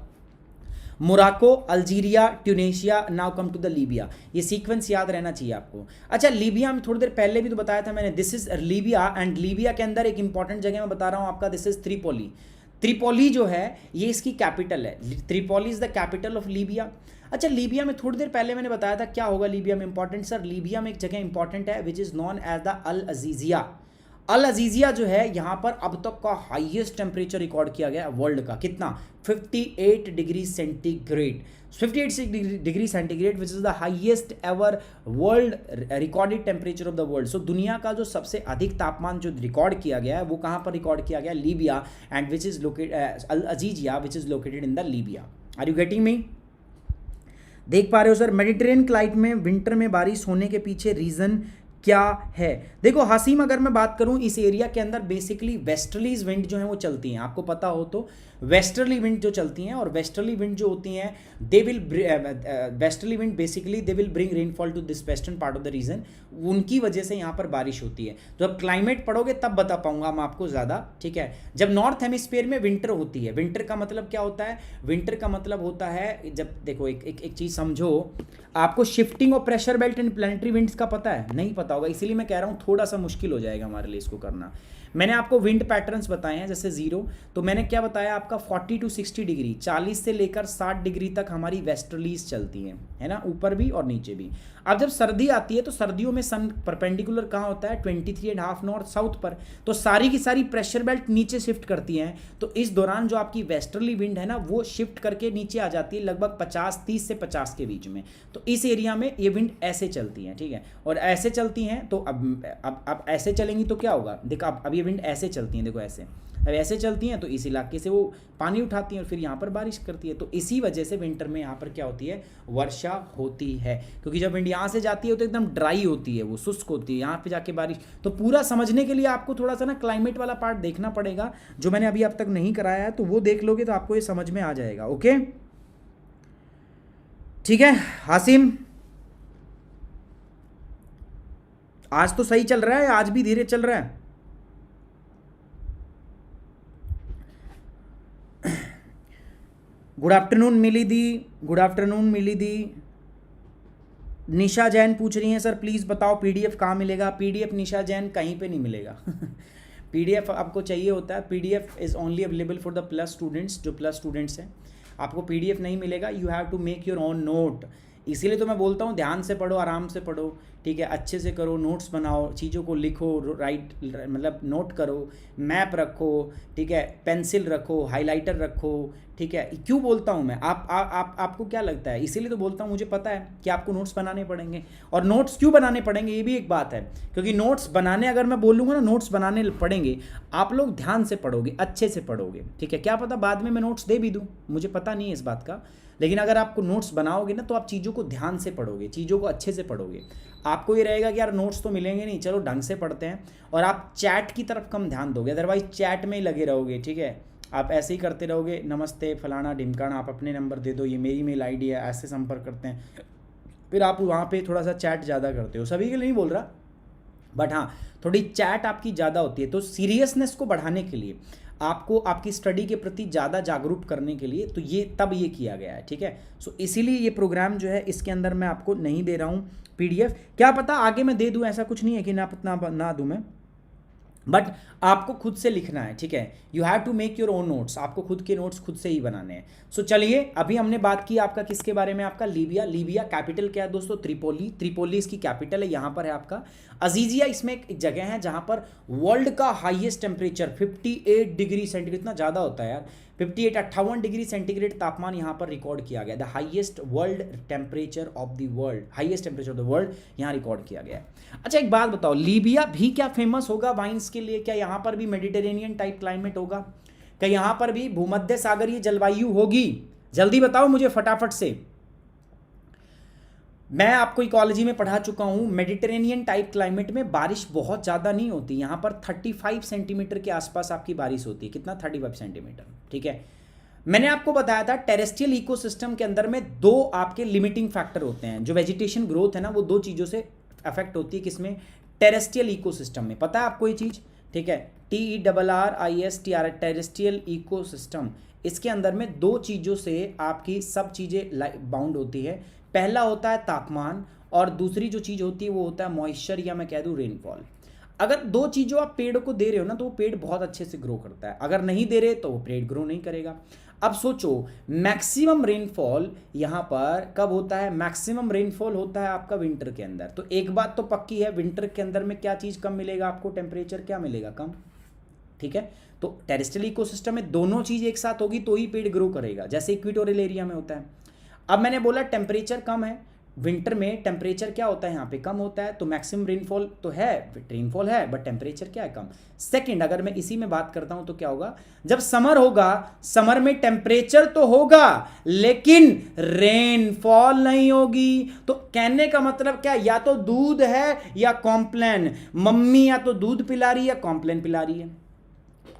[SPEAKER 1] Morocco, Algeria, Tunisia, now come to the Libya. ये सीक्वेंस याद रहना चाहिए आपको। अच्छा, लीबिया में थोड़ी देर पहले भी तो बताया था मैंने, this is Libya, and Libya के अंदर एक इंपॉर्टेंट जगह मैं बता रहा हूँ आपका, दिस इज त्रिपोली। त्रिपोली जो है ये इसकी कैपिटल है, Tripoli is the capital of Libya. अच्छा, लीबिया में थोड़ी देर पहले मैंने बताया था क्या होगा लीबिया में इंपॉर्टेंट। सर लीबिया में एक जगह इंपॉर्टेंट है which is known as the Al Aziziya. Al Aziziya जो है यहाँ पर अब तक का हाईएस्ट टेम्परेचर रिकॉर्ड किया गया वर्ल्ड का, कितना, 58 degree centigrade, 58 degree centigrade which is the highest ever world recorded temperature of the world. So दुनिया का जो सबसे अधिक तापमान जो रिकॉर्ड किया गया है वो कहाँ पर रिकॉर्ड किया गया, Libya, and which is located Al Aziziya which is located in the Libya. Are you getting me? देख पा रहे हो सर? मेडिटेरियन क्लाइमेट में विंटर में बारिश होने के पीछे रीज़न क्या है? देखो हासिम, अगर मैं बात करूं इस एरिया के अंदर बेसिकली वेस्टर्लीज विंड जो है वो चलती हैं, आपको पता हो तो वेस्टर्ली विंड जो चलती हैं, और वेस्टर्ली विंड जो होती हैं they will westerly wind basically they will bring rainfall to this western part of the region, उनकी वजह से यहाँ पर बारिश होती है। तो अब क्लाइमेट पढ़ोगे तब बता पाऊंगा मैं आपको ज़्यादा, ठीक है। जब नॉर्थ हेमिस्फीयर में विंटर होती है, विंटर का मतलब क्या होता है, विंटर का मतलब होता है, जब देखो एक चीज़ समझो, आपको shifting of pressure belt and planetary winds का पता है? नहीं पता होगा, इसीलिए मैं कह रहा हूँ थोड़ा सा मुश्किल हो जाएगा हमारे लिए इसको करना। मैंने आपको विंड पैटर्न्स बताए हैं, जैसे जीरो, तो मैंने क्या बताया आपका 40 टू 60 डिग्री, 40 से लेकर 60 डिग्री तक हमारी वेस्टर्लीज चलती हैं, है ना, ऊपर भी और नीचे भी। अब जब सर्दी आती है तो सर्दियों में सन परपेंडिकुलर कहाँ होता है, 23.5 नॉर्थ साउथ पर, तो सारी की सारी प्रेशर बेल्ट नीचे शिफ्ट करती हैं। तो इस दौरान जो आपकी वेस्टर्ली विंड है ना वो शिफ्ट करके नीचे आ जाती है लगभग 30 से 50 के बीच में। तो इस एरिया में ये विंड ऐसे चलती हैं, ठीक है, और ऐसे चलती हैं। तो अब ऐसे चलेंगी तो क्या होगा, देखो अब ये विंड ऐसे चलती हैं, देखो ऐसे, अब ऐसे चलती हैं तो इस इलाके से वो पानी उठाती हैं और फिर यहाँ पर बारिश करती है। तो इसी वजह से विंटर में यहाँ पर क्या होती है, वर्षा होती है, क्योंकि जब विंड यहाँ से जाती है तो एकदम ड्राई होती है, वो शुष्क होती है, यहाँ पे जाके बारिश। तो पूरा समझने के लिए आपको थोड़ा सा ना क्लाइमेट वाला पार्ट देखना पड़ेगा, जो मैंने अभी अब तक नहीं कराया है, तो वो देख लोगे तो आपको ये समझ में आ जाएगा। ओके, ठीक है हासिम, आज तो सही चल रहा है, आज भी धीरे चल रहा है? गुड आफ्टरनून मिली दी, गुड आफ्टरनून मिली दी। निशा जैन पूछ रही हैं सर प्लीज़ बताओ पीडीएफ कहाँ मिलेगा। पीडीएफ निशा जैन कहीं पे नहीं मिलेगा। पीडीएफ आपको चाहिए होता है, PDF is only available for the plus students, जो प्लस स्टूडेंट्स हैं, आपको पीडीएफ नहीं मिलेगा। You have to make your own note, इसीलिए तो मैं बोलता हूँ ध्यान से पढ़ो, आराम से पढ़ो, ठीक है, अच्छे से करो, नोट्स बनाओ, चीज़ों को लिखो, राइट, मतलब नोट करो, मैप रखो, ठीक है, पेंसिल रखो, हाइलाइटर रखो, ठीक है। क्यों बोलता हूँ मैं, आपको क्या लगता है, इसीलिए तो बोलता हूँ, मुझे पता है कि आपको नोट्स बनाने पड़ेंगे। और नोट्स क्यों बनाने पड़ेंगे ये भी एक बात है, क्योंकि नोट्स बनाने, अगर मैं बोलूँगा ना नोट्स बनाने पड़ेंगे, आप लोग ध्यान से पढ़ोगे, अच्छे से पढ़ोगे, ठीक है। क्या पता बाद में मैं नोट्स दे भी दूँ, मुझे पता नहीं है इस बात का, लेकिन अगर आपको नोट्स बनाओगे ना तो आप चीज़ों को ध्यान से पढ़ोगे, चीज़ों को अच्छे से पढ़ोगे। आपको ये रहेगा कि यार नोट्स तो मिलेंगे नहीं, चलो ढंग से पढ़ते हैं, और आप चैट की तरफ कम ध्यान दोगे, अदरवाइज चैट में ही लगे रहोगे, ठीक है। आप ऐसे ही करते रहोगे, नमस्ते फलाना ढिमकाना, आप अपने नंबर दे दो, ये मेरी मेल आईडी है, ऐसे संपर्क करते हैं, फिर आप वहाँ पे थोड़ा सा चैट ज़्यादा करते हो। सभी के लिए नहीं बोल रहा, बट हाँ थोड़ी चैट आपकी ज़्यादा होती है। तो सीरियसनेस को बढ़ाने के लिए, आपको आपकी स्टडी के प्रति ज़्यादा जागरूक करने के लिए, तो ये तब ये किया गया है, ठीक है। सो इसीलिए ये प्रोग्राम जो है इसके अंदर मैं आपको नहीं दे रहा हूँ पीडीएफ। क्या पता आगे मैं दे दूँ, ऐसा कुछ नहीं है कि ना दूँ मैं, बट आपको खुद से लिखना है, ठीक है। You have to make your own notes, आपको खुद के नोट्स खुद से ही बनाने हैं। सो चलिए, अभी हमने बात की आपका किसके बारे में, आपका लीबिया। लीबिया कैपिटल क्या है दोस्तों, त्रिपोली, त्रिपोली इसकी कैपिटल है। यहाँ पर है आपका अजीजिया, इसमें एक जगह है जहाँ पर वर्ल्ड का हाईएस्ट टेम्परेचर 58 डिग्री सेंटीग्रेड, इतना ज़्यादा होता है यार, 58 डिग्री सेंटीग्रेड तापमान यहाँ पर रिकॉर्ड किया गया। The highest world temperature of the world, highest temperature of the world यहाँ रिकॉर्ड किया गया है। अच्छा एक बात बताओ, लीबिया भी क्या फेमस होगा वाइन्स के लिए? क्या यहाँ पर भी मेडिटेरेनियन टाइप क्लाइमेट होगा? क्या यहाँ पर भी भूमध्य सागरीय जलवायु होगी? जल्दी बताओ मुझे फटाफट से। मैं आपको इकोलॉजी में पढ़ा चुका हूँ, मेडिटेरेनियन टाइप क्लाइमेट में बारिश बहुत ज़्यादा नहीं होती, यहाँ पर 35 सेंटीमीटर के आसपास आपकी बारिश होती है। कितना? 35 सेंटीमीटर, ठीक है। मैंने आपको बताया था टेरेस्ट्रियल इकोसिस्टम के अंदर में दो आपके लिमिटिंग फैक्टर होते हैं, जो वेजिटेशन ग्रोथ है ना वो दो चीज़ों से अफेक्ट होती है। किसमें? टेरेस्ट्रियल इकोसिस्टम में। पता है आपको ये चीज़, ठीक है। TERRISTR, टेरेस्ट्रियल इकोसिस्टम, इसके अंदर में दो चीज़ों से आपकी सब चीज़ें बाउंड होती है। पहला होता है तापमान, और दूसरी जो चीज़ होती है वो होता है मॉइस्चर, या मैं कह दूँ रेनफॉल। अगर दो चीज़ों आप पेड़ को दे रहे हो ना तो वो पेड़ बहुत अच्छे से ग्रो करता है, अगर नहीं दे रहे तो वो पेड़ ग्रो नहीं करेगा। अब सोचो मैक्सिमम रेनफॉल यहाँ पर कब होता है? मैक्सिमम रेनफॉल होता है आपका विंटर के अंदर। तो एक बात तो पक्की है, विंटर के अंदर में क्या चीज़ कम मिलेगा आपको? टेम्परेचर क्या मिलेगा? कम। ठीक है, तो टेरेस्ट्रियल इकोसिस्टम में दोनों चीज़ एक साथ होगी तो ही पेड़ ग्रो करेगा, जैसे इक्वेटोरियल एरिया में होता है। अब मैंने बोला टेम्परेचर कम है, विंटर में टेम्परेचर क्या होता है यहाँ पे? कम होता है, तो मैक्सिमम रेनफॉल तो है, रेनफॉल है बट टेम्परेचर क्या है? कम। सेकंड, अगर मैं इसी में बात करता हूं तो क्या होगा? जब समर होगा, समर में टेम्परेचर तो होगा लेकिन रेनफॉल नहीं होगी। तो कहने का मतलब क्या? या तो दूध है या कॉम्प्लेन, मम्मी या तो दूध पिला रही है या कॉम्प्लेन पिला रही है।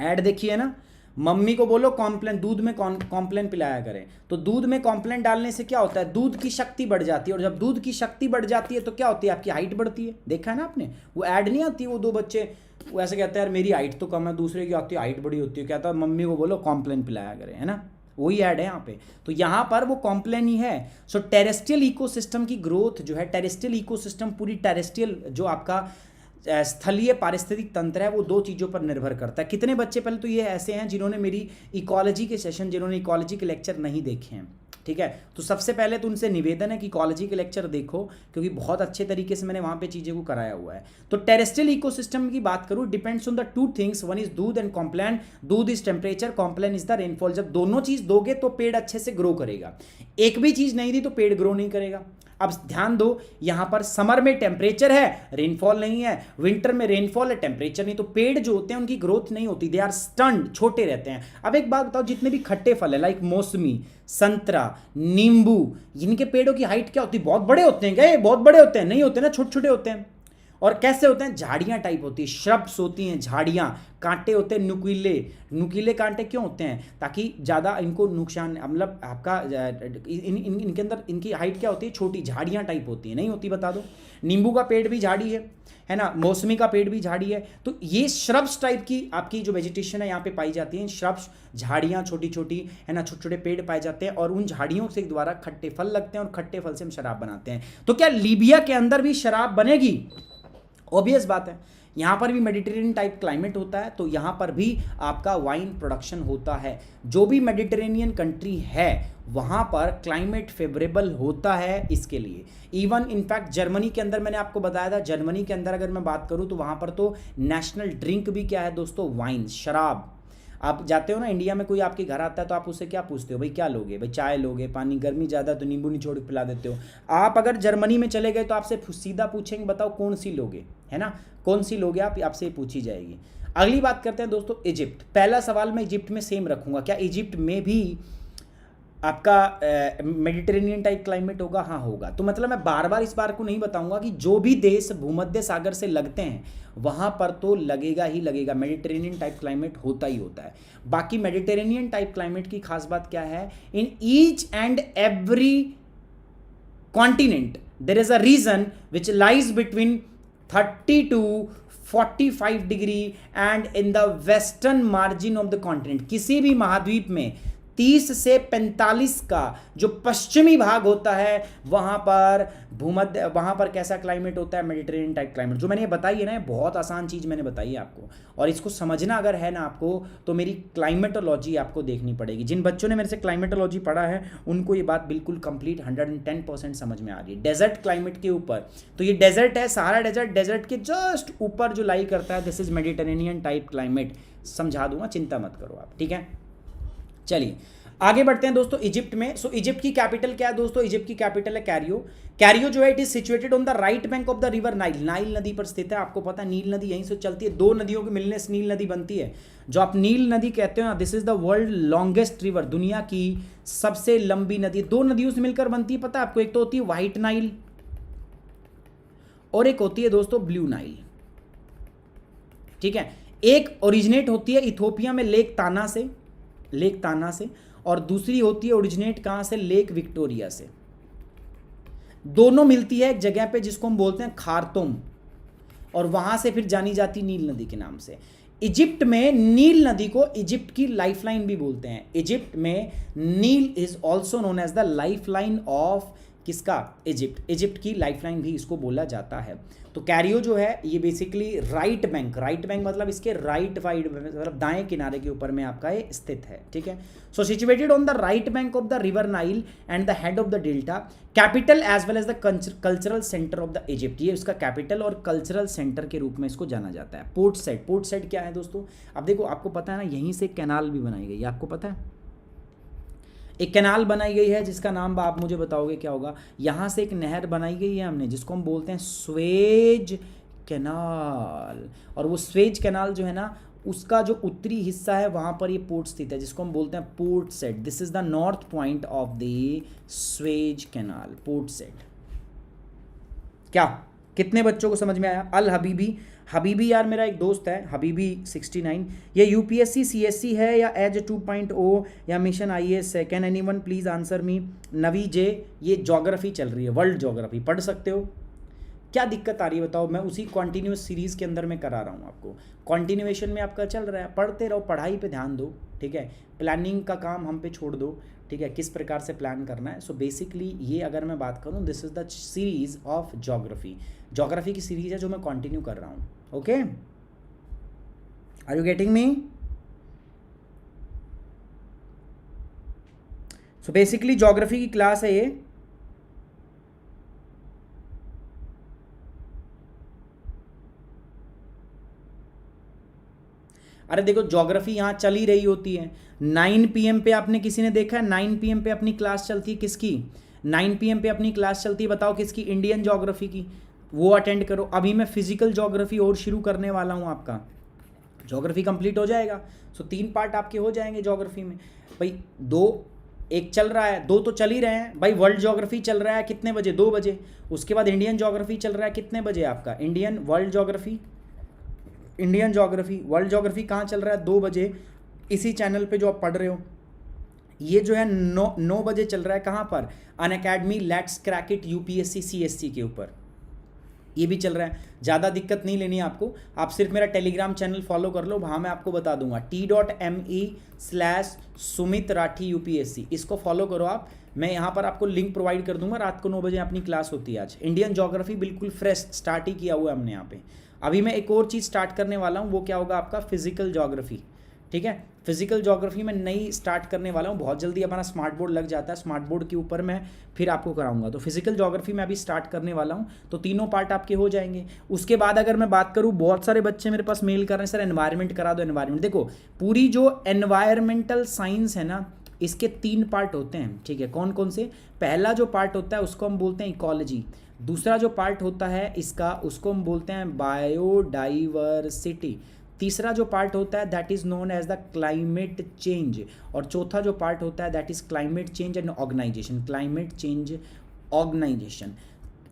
[SPEAKER 1] ऐड देखिए ना, मम्मी को बोलो कॉम्प्लेन, दूध में कॉम्प्लेन पिलाया करें, तो दूध में कॉम्प्लेन डालने से क्या होता है? दूध की शक्ति बढ़ जाती है, और जब दूध की शक्ति बढ़ जाती है तो क्या होती है? आपकी हाइट बढ़ती है। देखा है ना आपने, वो ऐड नहीं आती, वो दो बच्चे वो ऐसे कहते हैं यार मेरी हाइट तो कम है, दूसरे की आती है हाइट बड़ी होती है, कहता है मम्मी को बोलो कॉम्प्लेन पिलाया करें, है ना? वही ऐड है यहाँ पे, तो यहाँ पर वो कॉम्प्लेन ही है। सो टेरेस्ट्रियल इकोसिस्टम की ग्रोथ जो है, टेरेस्ट्रियल इकोसिस्टम पूरी टेरेस्ट्रियल जो आपका स्थलीय पारिस्थितिक तंत्र है वो दो चीज़ों पर निर्भर करता है। कितने बच्चे पहले तो ये ऐसे हैं जिन्होंने मेरी इकोलॉजी के सेशन, जिन्होंने इकोलॉजी के लेक्चर नहीं देखे हैं? ठीक है, तो सबसे पहले तो उनसे निवेदन है कि इकोलॉजी के लेक्चर देखो, क्योंकि बहुत अच्छे तरीके से मैंने वहाँ पे चीज़ें को कराया हुआ है। तो टेरेस्ट्रियल इकोसिस्टम की बात करूँ, depends on the two things, one is दूध एंड कॉम्प्लेन। दूध is temperature, Complan is the rainfall. जब दोनों चीज़ दोगे तो पेड़ अच्छे से ग्रो करेगा, एक भी चीज़ नहीं दी तो पेड़ ग्रो नहीं करेगा। अब ध्यान दो, यहां पर समर में टेम्परेचर है, रेनफॉल नहीं है, विंटर में रेनफॉल है, टेम्परेचर नहीं, तो पेड़ जो होते हैं उनकी ग्रोथ नहीं होती, दे आर स्टन्ड, छोटे रहते हैं। अब एक बात बताओ, जितने भी खट्टे फल है लाइक मौसमी, संतरा, नींबू, इनके पेड़ों की हाइट क्या होती है? बहुत बड़े होते हैं। क्या बहुत बड़े होते हैं? नहीं होते ना, छोटे छोटे होते हैं। और कैसे होते हैं? झाड़ियां टाइप होती है, श्रब्स होती हैं, झाड़ियां, कांटे होते हैं नुकीले। नुकीले कांटे क्यों होते हैं? ताकि ज़्यादा इनको नुकसान, मतलब आपका इनके अंदर इनकी हाइट क्या होती है? छोटी, झाड़ियां टाइप होती है। नहीं होती? बता दो। नींबू का पेड़ भी झाड़ी है ना? मौसमी का पेड़ भी झाड़ी है। तो ये श्रब्स टाइप की आपकी जो वेजिटेशन है यहाँ पे पाई जाती है, श्रब्स, झाड़ियाँ छोटी छोटी, है ना, छोटे छोटे पेड़ पाए जाते हैं, और उन झाड़ियों से द्वारा खट्टे फल लगते हैं, और खट्टे फल से हम शराब बनाते हैं। तो क्या लीबिया के अंदर भी शराब बनेगी? ऑब्वियस बात है, यहाँ पर भी मेडिटेरेनियन टाइप क्लाइमेट होता है, तो यहाँ पर भी आपका वाइन प्रोडक्शन होता है। जो भी मेडिटेरेनियन कंट्री है वहाँ पर क्लाइमेट फेवरेबल होता है इसके लिए। इवन इनफैक्ट जर्मनी के अंदर, मैंने आपको बताया था, जर्मनी के अंदर अगर मैं बात करूँ तो वहाँ पर तो नेशनल ड्रिंक भी क्या है दोस्तों? वाइन, शराब। आप जाते हो ना इंडिया में, कोई आपके घर आता है तो आप उससे क्या पूछते हो? भाई क्या लोगे? भाई चाय लोगे, पानी, गर्मी ज़्यादा तो नींबू निचोड़ के पिला देते हो। आप अगर जर्मनी में चले गए तो आपसे सीधा पूछेंगे बताओ कौन सी लोगे, है ना? कौन सी लोगे आप, आपसे पूछी जाएगी। अगली बात करते हैं दोस्तों, इजिप्ट। पहला सवाल मैं इजिप्ट में सेम रखूंगा, क्या इजिप्ट में भी आपका मेडिटेरेनियन टाइप क्लाइमेट होगा? हाँ होगा। तो मतलब मैं बार बार इस बार को नहीं बताऊंगा कि जो भी देश भूमध्य सागर से लगते हैं वहाँ पर तो लगेगा ही लगेगा, मेडिटेरेनियन टाइप क्लाइमेट होता ही होता है। बाकी मेडिटेरेनियन टाइप क्लाइमेट की खास बात क्या है? In each and every continent there is a region which lies between 30 to 45 degree and in the western margin of the continent. किसी भी महाद्वीप में 30 से 45 का जो पश्चिमी भाग होता है वहाँ पर भूमध्य, वहाँ पर कैसा क्लाइमेट होता है? Mediterranean type climate. जो मैंने ये बताई है ना, बहुत आसान चीज़ मैंने बताई है आपको, और इसको समझना अगर है ना आपको, तो मेरी क्लाइमेटोलॉजी आपको देखनी पड़ेगी। जिन बच्चों ने मेरे से क्लाइमेटोलॉजी पढ़ा है उनको ये बात बिल्कुल कंप्लीट 110% समझ में आ रही है। डेजर्ट क्लाइमेट के ऊपर, तो ये डेजर्ट है, सहारा डेजर्ट, डेजर्ट के जस्ट ऊपर जो लाई करता है, this is Mediterranean type climate. समझा दूंगा, चिंता मत करो आप, ठीक है? चलिए आगे बढ़ते हैं दोस्तों इजिप्ट में। सो इजिप्ट की कैपिटल क्या है दोस्तों? इजिप्ट की कैपिटल है कैरियो। कैरियो जो है it is situated on the right bank of the river Nile. Nile नदी पर स्थित है। आपको पता है नील नदी यहीं से चलती है, दो नदियों के मिलने से नील नदी बनती है, जो आप नील नदी कहते हो ना। This is the world longest river, दुनिया की सबसे लंबी नदी। दो नदियों से मिलकर बनती है, पता है आपको? एक तो होती है व्हाइट नाइल और एक होती है दोस्तों ब्लू नाइल, ठीक है? एक ओरिजिनेट होती है इथोपिया में लेक ताना से, लेक ताना से, और दूसरी होती है ओरिजिनेट कहां से? लेक विक्टोरिया से। दोनों मिलती है एक जगह पे जिसको हम बोलते हैं खार्तुम, और वहां से फिर जानी जाती नील नदी के नाम से। इजिप्ट में नील नदी को इजिप्ट की लाइफलाइन भी बोलते हैं। इजिप्ट में Nile is also known as the lifeline of किसका? इजिप्ट। इजिप्ट की लाइफलाइन भी इसको बोला जाता है। तो कैरियो जो है ये बेसिकली राइट बैंक मतलब इसके राइट वाइड मतलब दाएं किनारे के ऊपर में आपका ये स्थित है, ठीक है। So situated on the right bank of the river Nile and the head of the delta, capital as well as the cultural centre of the Egypt. ये इसका कैपिटल और कल्चरल सेंटर के रूप में इसको जाना जाता है। पोर्ट साइड, पोर्ट साइड क्या है दोस्तों? अब देखो आपको पता है ना, यहीं से कैनाल भी बनाई गई है, आपको पता है एक कैनाल बनाई गई है जिसका नाम आप मुझे बताओगे क्या होगा? यहाँ से एक नहर बनाई गई है हमने जिसको हम बोलते हैं स्वेज कैनाल, और वो स्वेज कैनाल जो है ना उसका जो उत्तरी हिस्सा है वहाँ पर ये पोर्ट स्थित है जिसको हम बोलते हैं port set. This is the north point of the Suez canal, port set. क्या कितने बच्चों को समझ में आया? अल हबीबी, हबीबी यार मेरा एक दोस्त है, हबीबी 69, ये यूपीएससी सीएससी है या एज 2.0 या मिशन आईएएस है? Can anyone please answer me? नवी जे, ये ज्योग्राफी चल रही है, वर्ल्ड ज्योग्राफी पढ़ सकते हो। क्या दिक्कत आ रही है बताओ? मैं उसी कॉन्टिन्यूस सीरीज़ के अंदर में करा रहा हूँ आपको, कॉन्टिन्यूएशन में आपका चल रहा है, पढ़ते रहो, पढ़ाई पे ध्यान दो, ठीक है। प्लानिंग का काम हम पे छोड़ दो, ठीक है, किस प्रकार से प्लान करना है। सो बेसिकली ये अगर मैं बात करूँ, this is the series of geography, geography की सीरीज है जो मैं कंटिन्यू कर रहा हूँ। Okay, are you getting me? So basically geography की क्लास है ये। अरे देखो ज्योग्राफी यहाँ चल ही रही होती है, 9 PM पे आपने किसी ने देखा है 9 PM पे अपनी क्लास चलती है किसकी? 9 PM पे अपनी क्लास चलती है, बताओ किसकी? इंडियन ज्योग्राफी की। वो अटेंड करो। अभी मैं फिजिकल ज्योग्राफी और शुरू करने वाला हूँ, आपका ज्योग्राफी कंप्लीट हो जाएगा। सो 3 पार्ट आपके हो जाएंगे ज्योग्राफी में भाई। 2 एक चल रहा है, 2 तो चल ही रहे हैं भाई। वर्ल्ड ज्योग्राफी चल रहा है कितने बजे? 2 बजे। उसके बाद इंडियन ज्योग्राफी चल रहा है कितने बजे आपका? Indian world geography, Indian geography world geography कहाँ चल रहा है? 2 बजे। इसी चैनल पे जो आप पढ़ रहे हो ये जो है 9 बजे चल रहा है। कहाँ पर? Unacademy let's crack it UPSC CSC के ऊपर ये भी चल रहा है। ज़्यादा दिक्कत नहीं लेनी है आपको, आप सिर्फ मेरा टेलीग्राम चैनल फॉलो कर लो, वहाँ मैं आपको बता दूंगा t.me/सुमित राठी UPSC, इसको फॉलो करो आप। मैं यहाँ पर आपको लिंक प्रोवाइड कर दूंगा। रात को 9 बजे अपनी क्लास होती है आज। इंडियन ज्योग्राफी बिल्कुल फ्रेश स्टार्ट ही किया हुआ है हमने यहाँ पे। अभी मैं एक और चीज़ स्टार्ट करने वाला हूँ, वो क्या होगा आपका? फिजिकल ज्योग्राफी, ठीक है। फिजिकल ज्योग्राफी में नई स्टार्ट करने वाला हूँ, बहुत जल्दी हमारा स्मार्ट बोर्ड लग जाता है, स्मार्ट बोर्ड के ऊपर मैं फिर आपको कराऊंगा। तो फिजिकल ज्योग्राफी में अभी स्टार्ट करने वाला हूँ, तो तीनों पार्ट आपके हो जाएंगे। उसके बाद अगर मैं बात करूँ, बहुत सारे बच्चे मेरे पास मेल कर रहे हैं सर एनवायरनमेंट करा दो। एनवायरनमेंट देखो, पूरी जो एनवायरमेंटल साइंस है ना, इसके 3 पार्ट होते हैं, ठीक है। कौन कौन से? पहला जो पार्ट होता है उसको हम बोलते हैं इकोलॉजी। दूसरा जो पार्ट होता है इसका उसको हम बोलते हैं बायोडाइवर्सिटी। तीसरा जो पार्ट होता है that is known as the climate change. और चौथा जो पार्ट होता है that is climate change and organisation. Climate change organisation.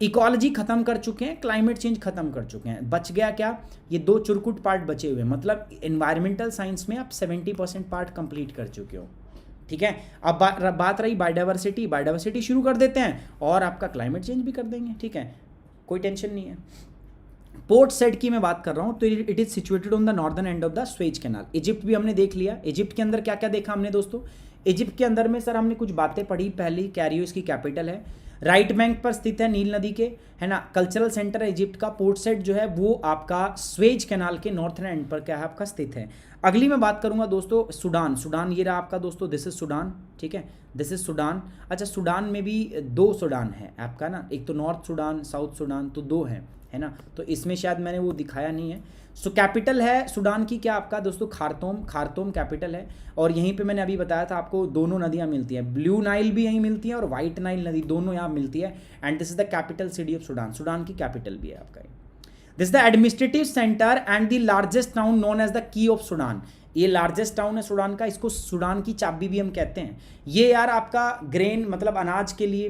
[SPEAKER 1] Ecology खत्म कर चुके हैं, क्लाइमेट चेंज खत्म कर चुके हैं, बच गया क्या? ये 2 चुरकुट पार्ट बचे हुए हैं। मतलब एनवायरमेंटल साइंस में आप 70% पार्ट कंप्लीट कर चुके हो, ठीक है। अब बात रही बायोडाइवर्सिटी। बायोडाइवर्सिटी शुरू कर देते हैं और आपका क्लाइमेट चेंज भी कर देंगे, ठीक है, कोई टेंशन नहीं है। पोर्ट सेट की मैं बात कर रहा हूँ, तो it is situated on the northern end of the Suez canal. Egypt भी हमने देख लिया। इजिप्ट के अंदर क्या क्या देखा हमने दोस्तों? इजिप्ट के अंदर में सर हमने कुछ बातें पढ़ी। पहली, कैरियो इसकी कैपिटल है, राइट बैंक पर स्थित है नील नदी के, है ना। कल्चरल सेंटर है इजिप्ट का। पोर्ट सेट जो है वो आपका स्वेज कैनाल के नॉर्थर्न एंड पर क्या है आपका स्थित है। अगली मैं बात करूंगा दोस्तों सूडान। सूडान ये रहा आपका दोस्तों, दिस इज सूडान, ठीक है, दिस इज सूडान। अच्छा, सूडान में भी 2 सूडान है आपका ना, एक तो नॉर्थ सूडान, साउथ सूडान, तो 2 है ना। तो इसमें शायद मैंने वो दिखाया नहीं है। सो कैपिटल है सूडान की क्या आपका दोस्तों? खार्तूम। खार्तूम कैपिटल है। और यहीं पे मैंने अभी बताया था आपको, दोनों नदियाँ मिलती हैं, ब्लू नाइल भी यहीं मिलती है और वाइट नाइल नदी दोनों यहाँ मिलती है। And this is the capital city of Sudan. Sudan की कैपिटल भी है आपका। This is the administrative centre and the largest town known as the key of Sudan. ये लार्जेस्ट टाउन है सूडान का, इसको सूडान की चाबी भी हम कहते हैं। ये यार आपका ग्रेन मतलब अनाज के लिए,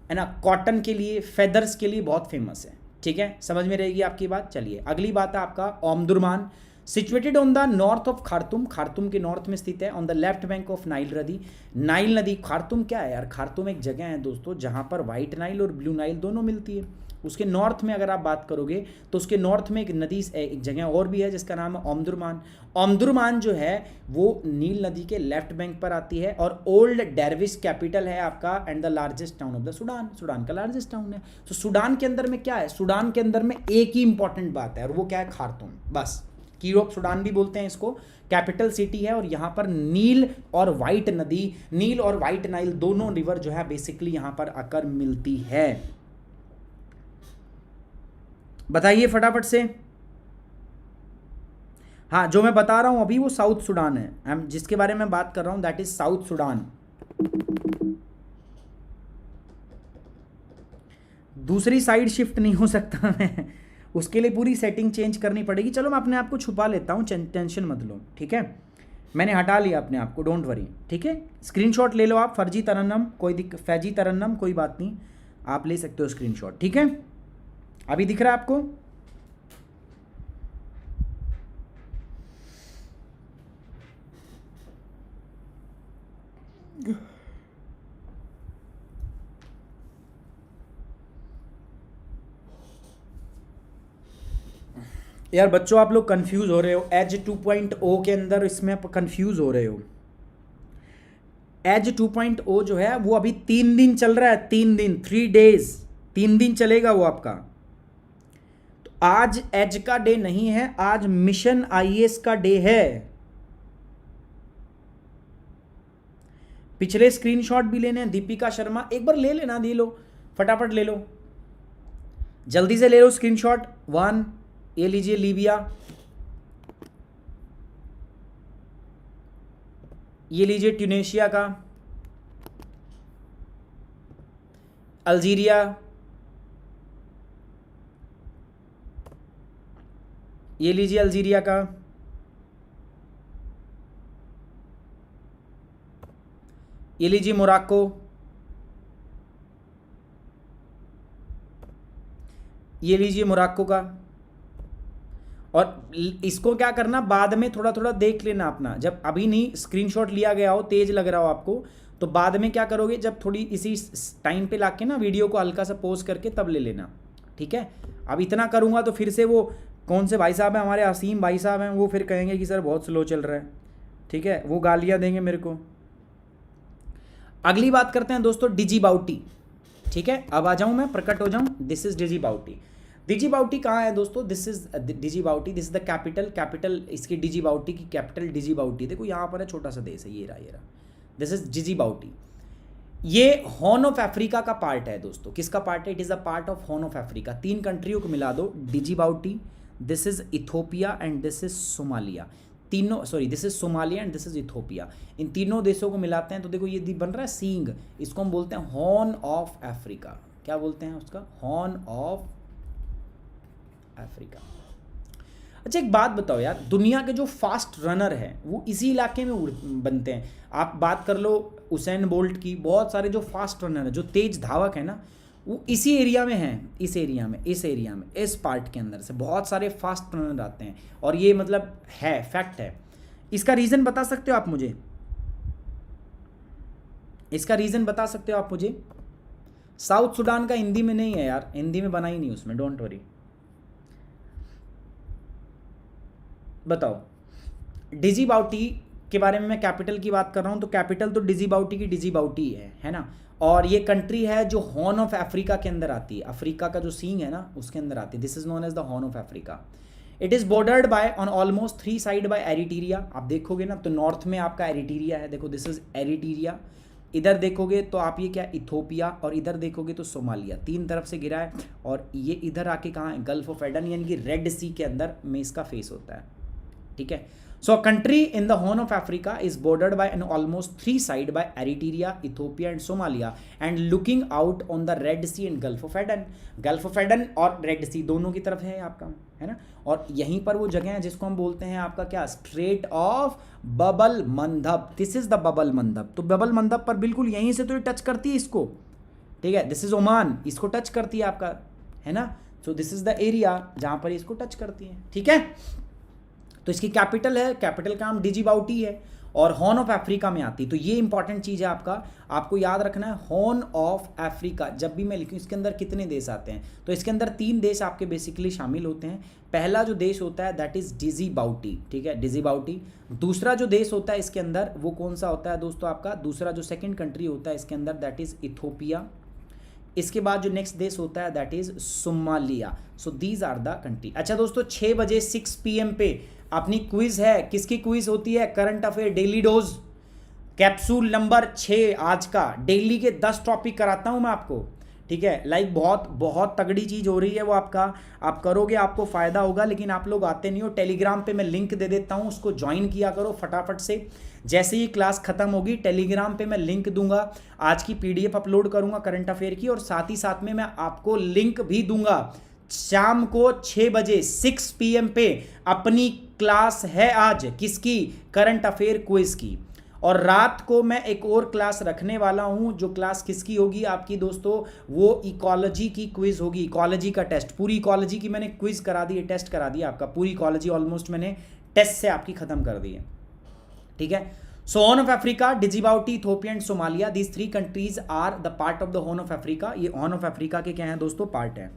[SPEAKER 1] है ना, कॉटन के लिए, फेदर्स के लिए बहुत फेमस है, ठीक है। समझ में रहेगी आपकी बात। चलिए अगली बात है आपका Omdurman. Situated on the north of Khartoum, Khartoum के नॉर्थ में स्थित है। On the left bank of Nile नदी, नाइल नदी, खार्तुम क्या है यार, खार्तुम एक जगह है दोस्तों जहां पर व्हाइट नाइल और ब्लू नाइल दोनों मिलती है। उसके नॉर्थ में अगर आप बात करोगे तो उसके नॉर्थ में एक नदी, एक जगह और भी है जिसका नाम है ओमदुरमान। ओमदुरमान जो है वो नील नदी के लेफ्ट बैंक पर आती है और ओल्ड डेरविश कैपिटल है आपका and the largest town of the Sudan, Sudan का लार्जेस्ट टाउन है। तो सूडान के अंदर में क्या है, सूडान के अंदर में एक ही इंपॉर्टेंट बात है और वो क्या है, खार्तुम, बस। की ऑफ सूडान भी बोलते हैं इसको, कैपिटल सिटी है और यहाँ पर नील और वाइट नदी, नील और वाइट नाइल दोनों रिवर जो है बेसिकली यहाँ पर आकर मिलती है। बताइए फटाफट से। हाँ, जो मैं बता रहा हूं अभी वो साउथ सूडान है, हम जिसके बारे में बात कर रहा हूं दैट इज साउथ सूडान। दूसरी साइड शिफ्ट नहीं हो सकता मैं, उसके लिए पूरी सेटिंग चेंज करनी पड़ेगी। चलो मैं अपने आप को छुपा लेता हूं, टेंशन मत लो, ठीक है। मैंने हटा लिया अपने आप को, डोंट वरी, ठीक है। स्क्रीनशॉट ले लो आप, फर्जी तरन्नम फैजी तरन्नम कोई बात नहीं, आप ले सकते हो स्क्रीनशॉट, ठीक है। अभी दिख रहा है आपको? यार बच्चों आप लोग कंफ्यूज हो रहे हो, एज 2.0 के अंदर इसमें आप कंफ्यूज हो रहे हो। एज 2.0 जो है वो अभी 3 दिन चल रहा है, 3 दिन, 3 डेज, 3 दिन चलेगा वो आपका। तो आज एज का डे नहीं है, आज मिशन आईएएस का डे है। पिछले स्क्रीनशॉट भी लेने हैं, दीपिका शर्मा एक बार ले लेना, दे लो फटाफट, ले लो जल्दी से, ले लो स्क्रीनशॉट। 1 ये लीजिए लीबिया, ये लीजिए ट्यूनेशिया का, अल्जीरिया, ये लीजिए अल्जीरिया का, ये लीजिए मोरक्को, ये लीजिए मोरक्को का। और इसको क्या करना, बाद में थोड़ा थोड़ा देख लेना अपना, जब अभी नहीं स्क्रीनशॉट लिया गया हो, तेज लग रहा हो आपको, तो बाद में क्या करोगे, जब थोड़ी इसी टाइम पे लाके ना वीडियो को हल्का सा पोज करके तब ले लेना, ठीक है। अब इतना करूँगा तो फिर से वो कौन से भाई साहब हैं हमारे, असीम भाई साहब हैं, वो फिर कहेंगे कि सर बहुत स्लो चल रहा है, ठीक है, वो गालियाँ देंगे मेरे को। अगली बात करते हैं दोस्तों डिजीबाउटी, ठीक है। अब आ जाऊँ मैं, प्रकट हो जाऊँ। This is डिजीबाउटी। डिजीबाउटी कहाँ है दोस्तों, this is Djibouti, this is the capital इसकी, डिजीबाउटी की कैपिटल डिजीबाउटी, देखो यहाँ पर है, छोटा सा देश है, ये रहा, दिस इज डिजीबाउटी। ये हॉर्न ऑफ अफ्रीका का पार्ट है दोस्तों। किसका पार्ट है, it is a part of Horn of Africa. 3 कंट्रियों को मिला दो, Djibouti, this is Ethiopia and this is Somalia. तीनों, sorry, this is Somalia and this is Ethiopia. इन तीनों देशों को मिलाते हैं तो देखो ये बन रहा है सींग, इसको हम बोलते हैं हॉर्न ऑफ अफ्रीका। क्या बोलते हैं उसका, हॉर्न ऑफ अफ्रीका। अच्छा एक बात बताओ यार, दुनिया के जो फास्ट रनर हैं वो इसी इलाके में बनते हैं। आप बात कर लो उसैन बोल्ट की, बहुत सारे जो फास्ट रनर हैं, जो तेज धावक हैं ना, वो इसी एरिया में हैं, इस एरिया में, इस पार्ट के अंदर से बहुत सारे फास्ट रनर आते हैं। और ये मतलब है, फैक्ट है। इसका रीज़न बता सकते हो आप मुझे, इसका रीज़न बता सकते हो आप मुझे? साउथ सूडान का हिंदी में नहीं है यार, हिंदी में बना ही नहीं उसमें, डोंट वरी। बताओ, डिजीबाउटी के बारे में मैं कैपिटल की बात कर रहा हूँ, तो कैपिटल तो डिजीबाउटी की डिजीबाउटी है ना। और ये कंट्री है जो हॉर्न ऑफ अफ्रीका के अंदर आती है, अफ्रीका का जो सींग है ना उसके अंदर आती है। This is known as the Horn of Africa. It is bordered by on almost 3 side by Eritrea. आप देखोगे ना तो नॉर्थ में आपका एरिटीरिया है, देखो दिस इज एरिटीरिया। इधर देखोगे तो आप ये क्या, इथोपिया, और इधर देखोगे तो सोमालिया, 3 तरफ से घिरा है। और ये इधर आके कहाँ है, गल्फ ऑफ एडन यानी कि रेड सी के अंदर में इसका फेस होता है, ठीक है। So country in the Horn of Africa is bordered by an almost 3 side by Eritrea, Ethiopia and Somalia and looking out on the Red Sea and Gulf of Aden. Gulf of Aden और Red Sea दोनों की तरफ है आपका, है ना। और यहीं पर वो जगह है जिसको हम बोलते हैं आपका क्या, strait of Bab el Mandeb. This is the Bab el Mandeb. तो बबल मंदब पर बिल्कुल यहीं से तो ये टच करती है इसको, ठीक है। दिस इज ओमान, इसको टच करती है आपका, है ना। So this is the area जहां पर इसको टच करती है, ठीक है। तो इसकी कैपिटल है, कैपिटल का नाम डिजिबाउटी है और हॉर्न ऑफ अफ्रीका में आती है। तो ये इंपॉर्टेंट चीज़ है आपका, आपको याद रखना है हॉर्न ऑफ अफ्रीका। जब भी मैं लिखूँ इसके अंदर कितने देश आते हैं, तो इसके अंदर 3 देश आपके बेसिकली शामिल होते हैं। पहला जो देश होता है दैट इज़ डिजिबाउटी, ठीक है, डिजिबाउटी। दूसरा जो देश होता है इसके अंदर वो कौन सा होता है दोस्तों, आपका दूसरा जो सेकेंड कंट्री होता है इसके अंदर दैट इज़ इथोपिया। इसके बाद जो नेक्स्ट देश होता है that is Somalia. So these are the country. अच्छा दोस्तों 6 बजे 6 PM पे अपनी क्विज है। किसकी क्विज होती है, current affair daily dose capsule number 6 आज का। डेली के 10 टॉपिक कराता हूं मैं आपको, ठीक है। लाइक बहुत बहुत तगड़ी चीज़ हो रही है वो आपका, आप करोगे आपको फ़ायदा होगा, लेकिन आप लोग आते नहीं हो। टेलीग्राम पे मैं लिंक दे देता हूँ, उसको ज्वाइन किया करो फटाफट से। जैसे ही क्लास खत्म होगी टेलीग्राम पे मैं लिंक दूंगा, आज की PDF अपलोड करूंगा करंट अफेयर की, और साथ ही साथ में मैं आपको लिंक भी दूंगा। शाम को 6 बजे 6 PM पे अपनी क्लास है आज, किसकी, करंट अफेयर क्विज की। और रात को मैं एक और क्लास रखने वाला हूं, जो क्लास किसकी होगी आपकी दोस्तों, वो इकोलॉजी की क्विज होगी। इकोलॉजी का टेस्ट, पूरी इकोलॉजी की मैंने क्विज करा दी है, टेस्ट करा दिया आपका। पूरी इकोलॉजी ऑलमोस्ट मैंने टेस्ट से आपकी खत्म कर दी है, ठीक है। So Horn of Africa, Djibouti, Ethiopia and Somalia, these 3 countries are the part of the Horn of Africa. ये हॉर्न ऑफ अफ्रीका के क्या हैं दोस्तों, पार्ट है,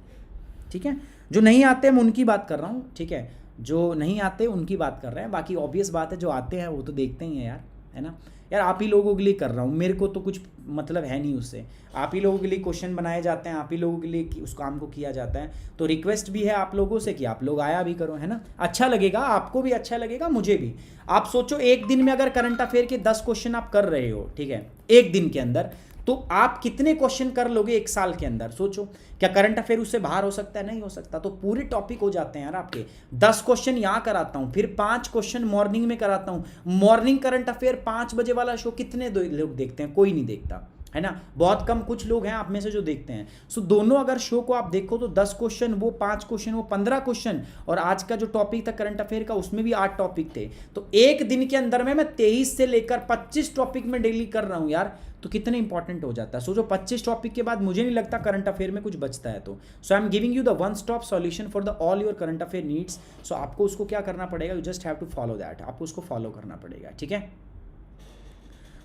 [SPEAKER 1] ठीक है। जो नहीं आते मैं उनकी बात कर रहा हूँ, ठीक है, जो नहीं आते उनकी बात कर रहे हैं। बाकी ऑब्वियस बात है जो आते हैं वो तो देखते ही हैं यार, है ना यार। आप ही लोगों के लिए कर रहा हूँ, मेरे को तो कुछ मतलब है नहीं उससे। आप ही लोगों के लिए क्वेश्चन बनाए जाते हैं, आप ही लोगों के लिए उस काम को किया जाता है। तो रिक्वेस्ट भी है आप लोगों से कि आप लोग आया भी करो, है ना। अच्छा लगेगा, आपको भी अच्छा लगेगा, मुझे भी। आप सोचो एक दिन में अगर करंट अफेयर के 10 क्वेश्चन आप कर रहे हो, ठीक है, एक दिन के अंदर, तो आप कितने क्वेश्चन कर लोगे एक साल के अंदर, सोचो। क्या करंट अफेयर उससे बाहर हो सकता है, नहीं हो सकता। तो पूरे टॉपिक हो जाते हैं यार आपके। 10 क्वेश्चन यहाँ कराता हूँ, फिर 5 क्वेश्चन मॉर्निंग में कराता हूँ। मॉर्निंग करंट अफेयर 5 बजे वाला शो कितने लोग देखते हैं, कोई नहीं देखता, है ना, बहुत कम, कुछ लोग हैं आप में से जो देखते हैं। सो दोनों अगर शो को आप देखो तो 10 क्वेश्चन, वो 5 क्वेश्चन, वो 15 क्वेश्चन, और आज का जो टॉपिक था करंट अफेयर का उसमें भी 8 टॉपिक थे। तो एक दिन के अंदर में मैं 23 से लेकर 25 टॉपिक में डेली कर रहा हूं यार, तो कितने इंपॉर्टेंट हो जाता है। सोचो 25 टॉपिक के बाद मुझे नहीं लगता करंट अफेयर में कुछ बचता है। तो so I am giving you the one stop solution for the all your current affair needs. So आपको उसको क्या करना पड़ेगा, you just have to follow that, आपको उसको फॉलो करना पड़ेगा, ठीक है।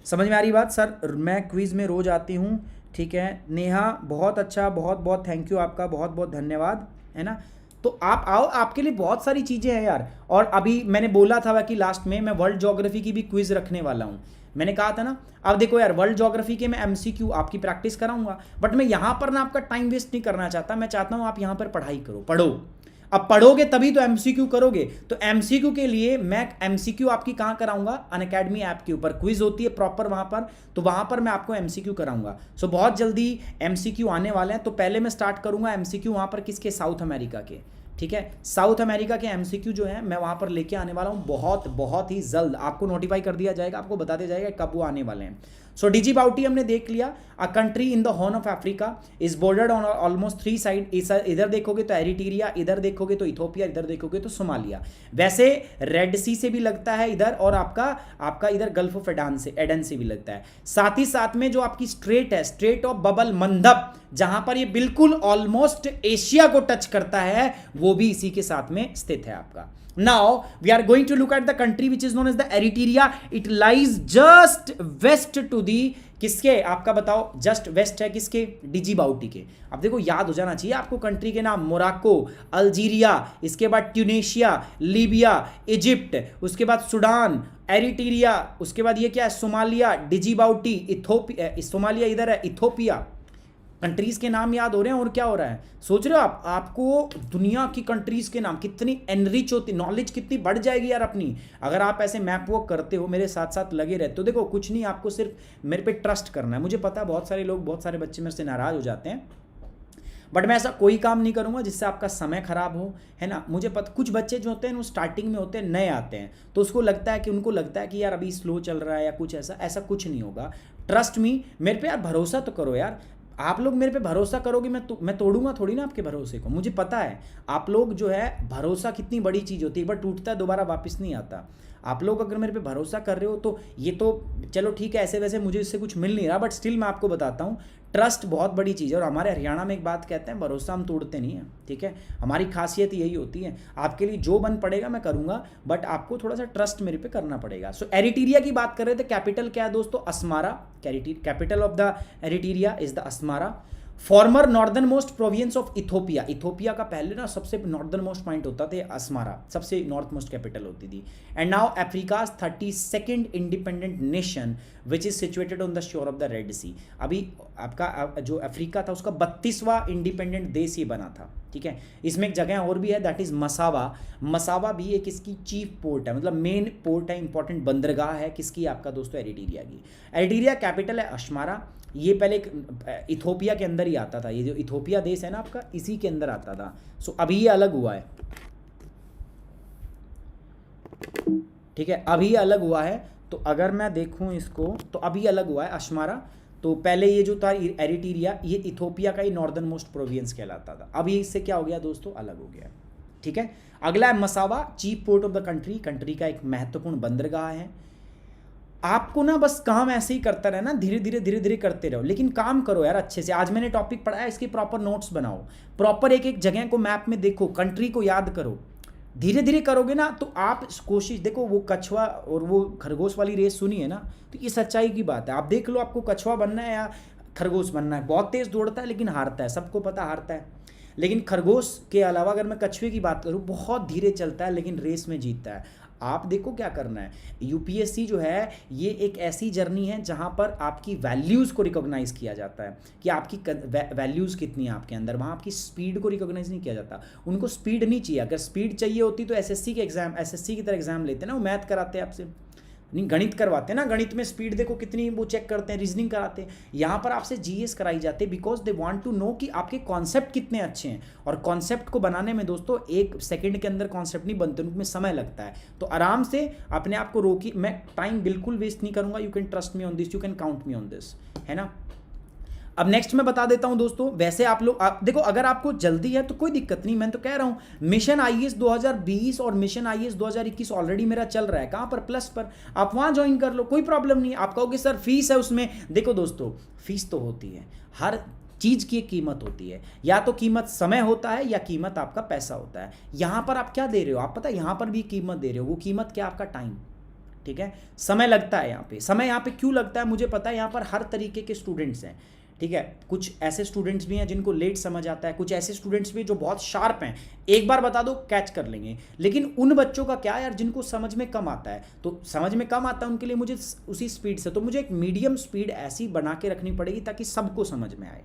[SPEAKER 1] समझ में आ रही बात सर, मैं क्विज में रोज आती हूँ, ठीक है। नेहा बहुत अच्छा, बहुत बहुत थैंक यू आपका, बहुत बहुत धन्यवाद, है ना। तो आप आओ, आपके लिए बहुत सारी चीज़ें हैं यार। और अभी मैंने बोला था कि लास्ट में मैं वर्ल्ड ज्योग्राफी की भी क्विज रखने वाला हूँ, मैंने कहा था ना। अब देखो यार, वर्ल्ड ज्योग्राफी के मैं MCQ आपकी प्रैक्टिस कराऊंगा, बट मैं यहाँ पर ना आपका टाइम वेस्ट नहीं करना चाहता। मैं चाहता हूँ आप यहाँ पर पढ़ाई करो, पढ़ो। अब पढ़ोगे तभी तो MCQ करोगे। तो MCQ के लिए मैं MCQ आपकी कहाँ कराऊंगा, अनअकैडमी ऐप के ऊपर क्विज होती है प्रॉपर वहाँ पर, तो वहाँ पर मैं आपको MCQ कराऊंगा। सो बहुत जल्दी MCQ आने वाले हैं। तो पहले मैं स्टार्ट करूंगा MCQ वहाँ पर किसके, साउथ अमेरिका के, ठीक है। साउथ अमेरिका के MCQ जो है मैं वहाँ पर लेके आने वाला हूँ बहुत बहुत ही जल्द। आपको नोटिफाई कर दिया जाएगा, आपको बता दिया जाएगा कब वो आने वाले हैं। सो डिजिबाउटी हमने देख लिया। A country in the Horn of Africa is bordered on almost 3 side. इधर देखोगे तो एरिट्रिया, इधर देखोगे तो इथोपिया, इधर देखोगे तो सोमालिया। वैसे रेड सी से भी लगता है इधर, और आपका इधर गल्फ ऑफ एडन से भी लगता है। साथ ही साथ में जो आपकी स्ट्रेट है, स्ट्रेट ऑफ बबल मंदब, जहां पर ये बिल्कुल ऑलमोस्ट एशिया को टच करता है, वो भी इसी के साथ में स्थित है आपका। Now we are going to look at the country which is known as the Eritrea. It lies just west to the किसके, आपका बताओ, जस्ट वेस्ट है किसके, डिजिबाउटी के। अब देखो याद हो जाना चाहिए आपको कंट्री के नाम, मोरक्को, अल्जीरिया, इसके बाद ट्यूनेशिया, लीबिया, इजिप्ट, उसके बाद सूडान, एरिट्रिया, उसके बाद ये क्या है, सोमालिया, डिजिबाउटी, इथोपिया, सोमालिया इधर है, इथोपिया। कंट्रीज के नाम याद हो रहे हैं, और क्या हो रहा है, सोच रहे हो आप, आपको दुनिया की कंट्रीज के नाम कितनी एनरिच होती, नॉलेज कितनी बढ़ जाएगी यार अपनी, अगर आप ऐसे मैप वर्क करते हो, मेरे साथ साथ लगे रहते हो। देखो कुछ नहीं, आपको सिर्फ मेरे पे ट्रस्ट करना है। मुझे पता है बहुत सारे लोग, बहुत सारे बच्चे मेरे से नाराज हो जाते हैं, बट मैं ऐसा कोई काम नहीं करूंगा जिससे आपका समय खराब हो, है ना। मुझे पता, कुछ बच्चे जो होते हैं वो स्टार्टिंग में होते हैं, नए आते हैं, तो उनको लगता है कि यार अभी स्लो चल रहा है या कुछ ऐसा कुछ नहीं होगा। ट्रस्ट मी, मेरे पे यार भरोसा तो करो यार। आप लोग मेरे पे भरोसा करोगे, मैं तोड़ूंगा थोड़ी ना आपके भरोसे को। मुझे पता है आप लोग जो है, भरोसा कितनी बड़ी चीज़ होती है, एक बार टूटता है दोबारा वापस नहीं आता। आप लोग अगर मेरे पे भरोसा कर रहे हो तो ये तो चलो ठीक है, ऐसे वैसे मुझे इससे कुछ मिल नहीं रहा, बट स्टिल मैं आपको बताता हूँ, ट्रस्ट बहुत बड़ी चीज़ है, और हमारे हरियाणा में एक बात कहते हैं, भरोसा हम तोड़ते नहीं हैं, ठीक है। हमारी खासियत यही होती है, आपके लिए जो बन पड़ेगा मैं करूँगा, बट आपको थोड़ा सा ट्रस्ट मेरे पे करना पड़ेगा। सो एरिट्रिया की बात कर रहे थे, कैपिटल क्या है दोस्तों? Asmara. Capital of the Eritrea is the Asmara. Farmer northern most province of Ethiopia. Ethiopia का पहले ना सबसे नॉर्दर्न मोस्ट पॉइंट होता था अस्मारा, सबसे नॉर्थ मोस्ट कैपिटल होती थी। And now Africa's 32nd independent nation which is situated on the shore of the Red Sea. अभी आपका जो अफ्रीका था उसका 32वां इंडिपेंडेंट देश ये बना था, ठीक है। इसमें एक जगह और भी है, दैट इज मसावा। मसावा भी एक इसकी चीफ पोर्ट है, मतलब मेन पोर्ट है, इंपॉर्टेंट बंदरगाह है किसकी? आपका दोस्तों एरिट्रिया की। एरिट्रिया कैपिटल है अस्मारा। ये पहले एक इथोपिया के अंदर ही आता था, ये जो इथोपिया देश है ना आपका, इसी के अंदर आता था। सो अभी ये अलग हुआ है, ठीक है, अभी अलग हुआ है। तो अगर मैं देखूं इसको तो अभी अलग हुआ है अस्मारा। तो पहले ये जो था एरिट्रिया, ये इथोपिया का ही नॉर्दर्न मोस्ट प्रोविंस कहलाता था। अभी इससे क्या हो गया दोस्तों? अलग हो गया, ठीक है। अगला है मसावा, chief port of the country, country का एक महत्वपूर्ण बंदरगाह है। आपको ना बस काम ऐसे ही करता रहना, धीरे धीरे करते रहो, लेकिन काम करो यार अच्छे से। आज मैंने टॉपिक पढ़ा है, इसके प्रॉपर नोट्स बनाओ, प्रॉपर एक एक जगह को मैप में देखो, कंट्री को याद करो। धीरे धीरे करोगे ना तो आप कोशिश, देखो वो कछुआ और वो खरगोश वाली रेस सुनी है ना, तो ये सच्चाई की बात है। आप देख लो, आपको कछुआ बनना है या खरगोश बनना है। बहुत तेज दौड़ता है लेकिन हारता है, सबको पता हारता है। लेकिन खरगोश के अलावा अगर मैं कछुए की बात करूँ, बहुत धीरे चलता है लेकिन रेस में जीतता है। आप देखो क्या करना है। यूपीएससी जो है ये एक ऐसी जर्नी है जहां पर आपकी वैल्यूज़ को रिकॉग्नाइज किया जाता है कि आपकी वैल्यूज़ कितनी है आपके अंदर। वहां आपकी स्पीड को रिकॉग्नाइज नहीं किया जाता। उनको स्पीड नहीं चाहिए। अगर स्पीड चाहिए होती तो एसएससी के एग्जाम, एसएससी की तरह एग्जाम लेते ना, वो मैथ कराते हैं आपसे, नहीं गणित करवाते हैं ना। गणित में स्पीड देखो कितनी, वो चेक करते हैं, रीजनिंग कराते हैं। यहाँ पर आपसे जीएस कराई जाती है because they want to know कि आपके कॉन्सेप्ट कितने अच्छे हैं। और कॉन्सेप्ट को बनाने में दोस्तों 1 सेकंड के अंदर कॉन्सेप्ट नहीं बनते, उनमें समय लगता है। तो आराम से अपने आप को रोकी, मैं टाइम बिल्कुल वेस्ट नहीं करूंगा। You can trust me on this, you can count me on this, है ना। अब नेक्स्ट मैं बता देता हूं दोस्तों, वैसे आप लोग देखो, अगर आपको जल्दी है तो कोई दिक्कत नहीं। मैं तो कह रहा हूं मिशन आईएएस 2020 और मिशन आईएएस 2021 ऑलरेडी मेरा चल रहा है। कहां पर? प्लस पर। आप वहां ज्वाइन कर लो, कोई प्रॉब्लम नहीं। आप कहोगे सर फीस है उसमें, देखो दोस्तों फीस तो होती है, हर चीज की एक कीमत होती है। या तो कीमत समय होता है या कीमत आपका पैसा होता है। यहां पर आप क्या दे रहे हो? आप पता है यहां पर भी कीमत दे रहे हो। वो कीमत क्या? आपका टाइम, ठीक है। समय लगता है यहाँ पे। समय यहाँ पे क्यों लगता है मुझे पता है। यहाँ पर हर तरीके के स्टूडेंट्स हैं, ठीक है। कुछ ऐसे स्टूडेंट्स भी हैं जिनको लेट समझ आता है, कुछ ऐसे स्टूडेंट्स भी जो बहुत शार्प हैं, एक बार बता दो कैच कर लेंगे। लेकिन उन बच्चों का क्या यार, जिनको समझ में कम आता है, तो समझ में कम आता है उनके लिए मुझे उसी स्पीड से, तो मुझे एक मीडियम स्पीड ऐसी बना के रखनी पड़ेगी ताकि सबको समझ में आए।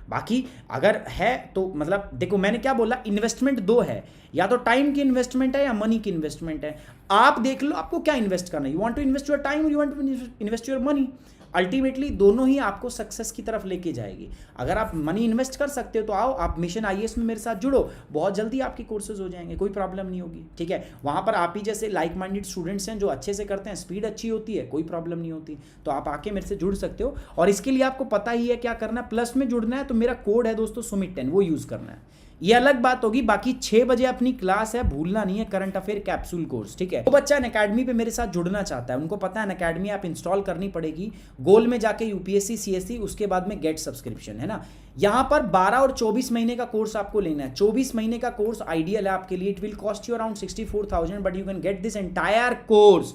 [SPEAKER 1] बाकी अगर है तो मतलब देखो मैंने क्या बोला, इन्वेस्टमेंट 2 है, या तो टाइम की इन्वेस्टमेंट है या मनी की इन्वेस्टमेंट है। आप देख लो आपको क्या इन्वेस्ट करना है। You want to invest your time और you want to invest your money. Ultimately दोनों ही आपको सक्सेस की तरफ लेके जाएगी। अगर आप मनी इन्वेस्ट कर सकते हो तो आओ, आप मिशन आईएएस में मेरे साथ जुड़ो, बहुत जल्दी आपके कोर्सेज हो जाएंगे, कोई प्रॉब्लम नहीं होगी, ठीक है। वहाँ पर आप ही जैसे लाइक माइंडेड स्टूडेंट्स हैं जो अच्छे से करते हैं, स्पीड अच्छी होती है, कोई प्रॉब्लम नहीं होती, तो आप आके मेरे से जुड़ सकते हो। और इसके लिए आपको पता ही है क्या करना है, प्लस में जुड़ना है तो मेरा कोड है दोस्तों सुमित 10, वो यूज़ करना है। ये अलग बात होगी। बाकी 6 बजे अपनी क्लास है, भूलना नहीं है, करंट अफेयर कैप्सूल कोर्स, ठीक है। वो बच्चा अनअकैडमी पे मेरे साथ जुड़ना चाहता है, उनको पता है अनअकैडमी आप इंस्टॉल करनी पड़ेगी, गोल में जाके यूपीएससी सीएससी, उसके बाद में गेट सब्सक्रिप्शन, है ना। यहाँ पर 12 और 24 महीने का कोर्स आपको लेना है। 24 महीने का कोर्स आइडियल है आपके लिए। It will cost you around 64,000 but you can get this entire course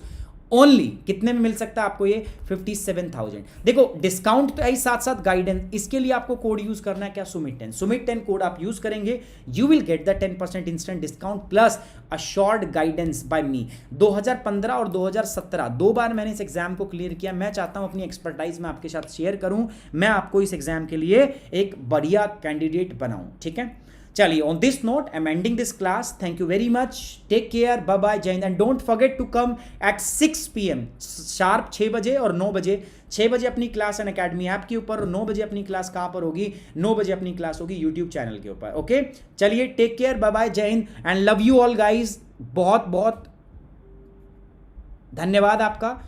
[SPEAKER 1] only, कितने में मिल सकता है आपको ये? 57,000। देखो डिस्काउंट तो है ही, साथ साथ गाइडेंस। इसके लिए आपको कोड यूज करना है क्या? सुमित 10। सुमित 10 कोड आप यूज करेंगे, you will get the 10% instant discount plus a short guidance by me. 2015 और 2017 2 बार मैंने इस एग्जाम को क्लियर किया। मैं चाहता हूं अपनी एक्सपर्टाइज में आपके साथ शेयर करूं, मैं आपको इस एग्जाम के लिए एक बढ़िया कैंडिडेट बनाऊं, ठीक है। चलिए, on this note, I'm ending this class. Thank you very much. Take care. Bye bye. Jai Hind. And don't forget to come at 6 PM sharp 6 बजे और 9 बजे। 6 बजे अपनी क्लास अनअकैडमी ऐप के ऊपर और 9 बजे अपनी क्लास कहाँ पर होगी? 9 बजे अपनी क्लास होगी यूट्यूब चैनल के ऊपर। ओके, चलिए, टेक केयर, बाय बाय, जय Hind and love you all guys. बहुत बहुत धन्यवाद आपका।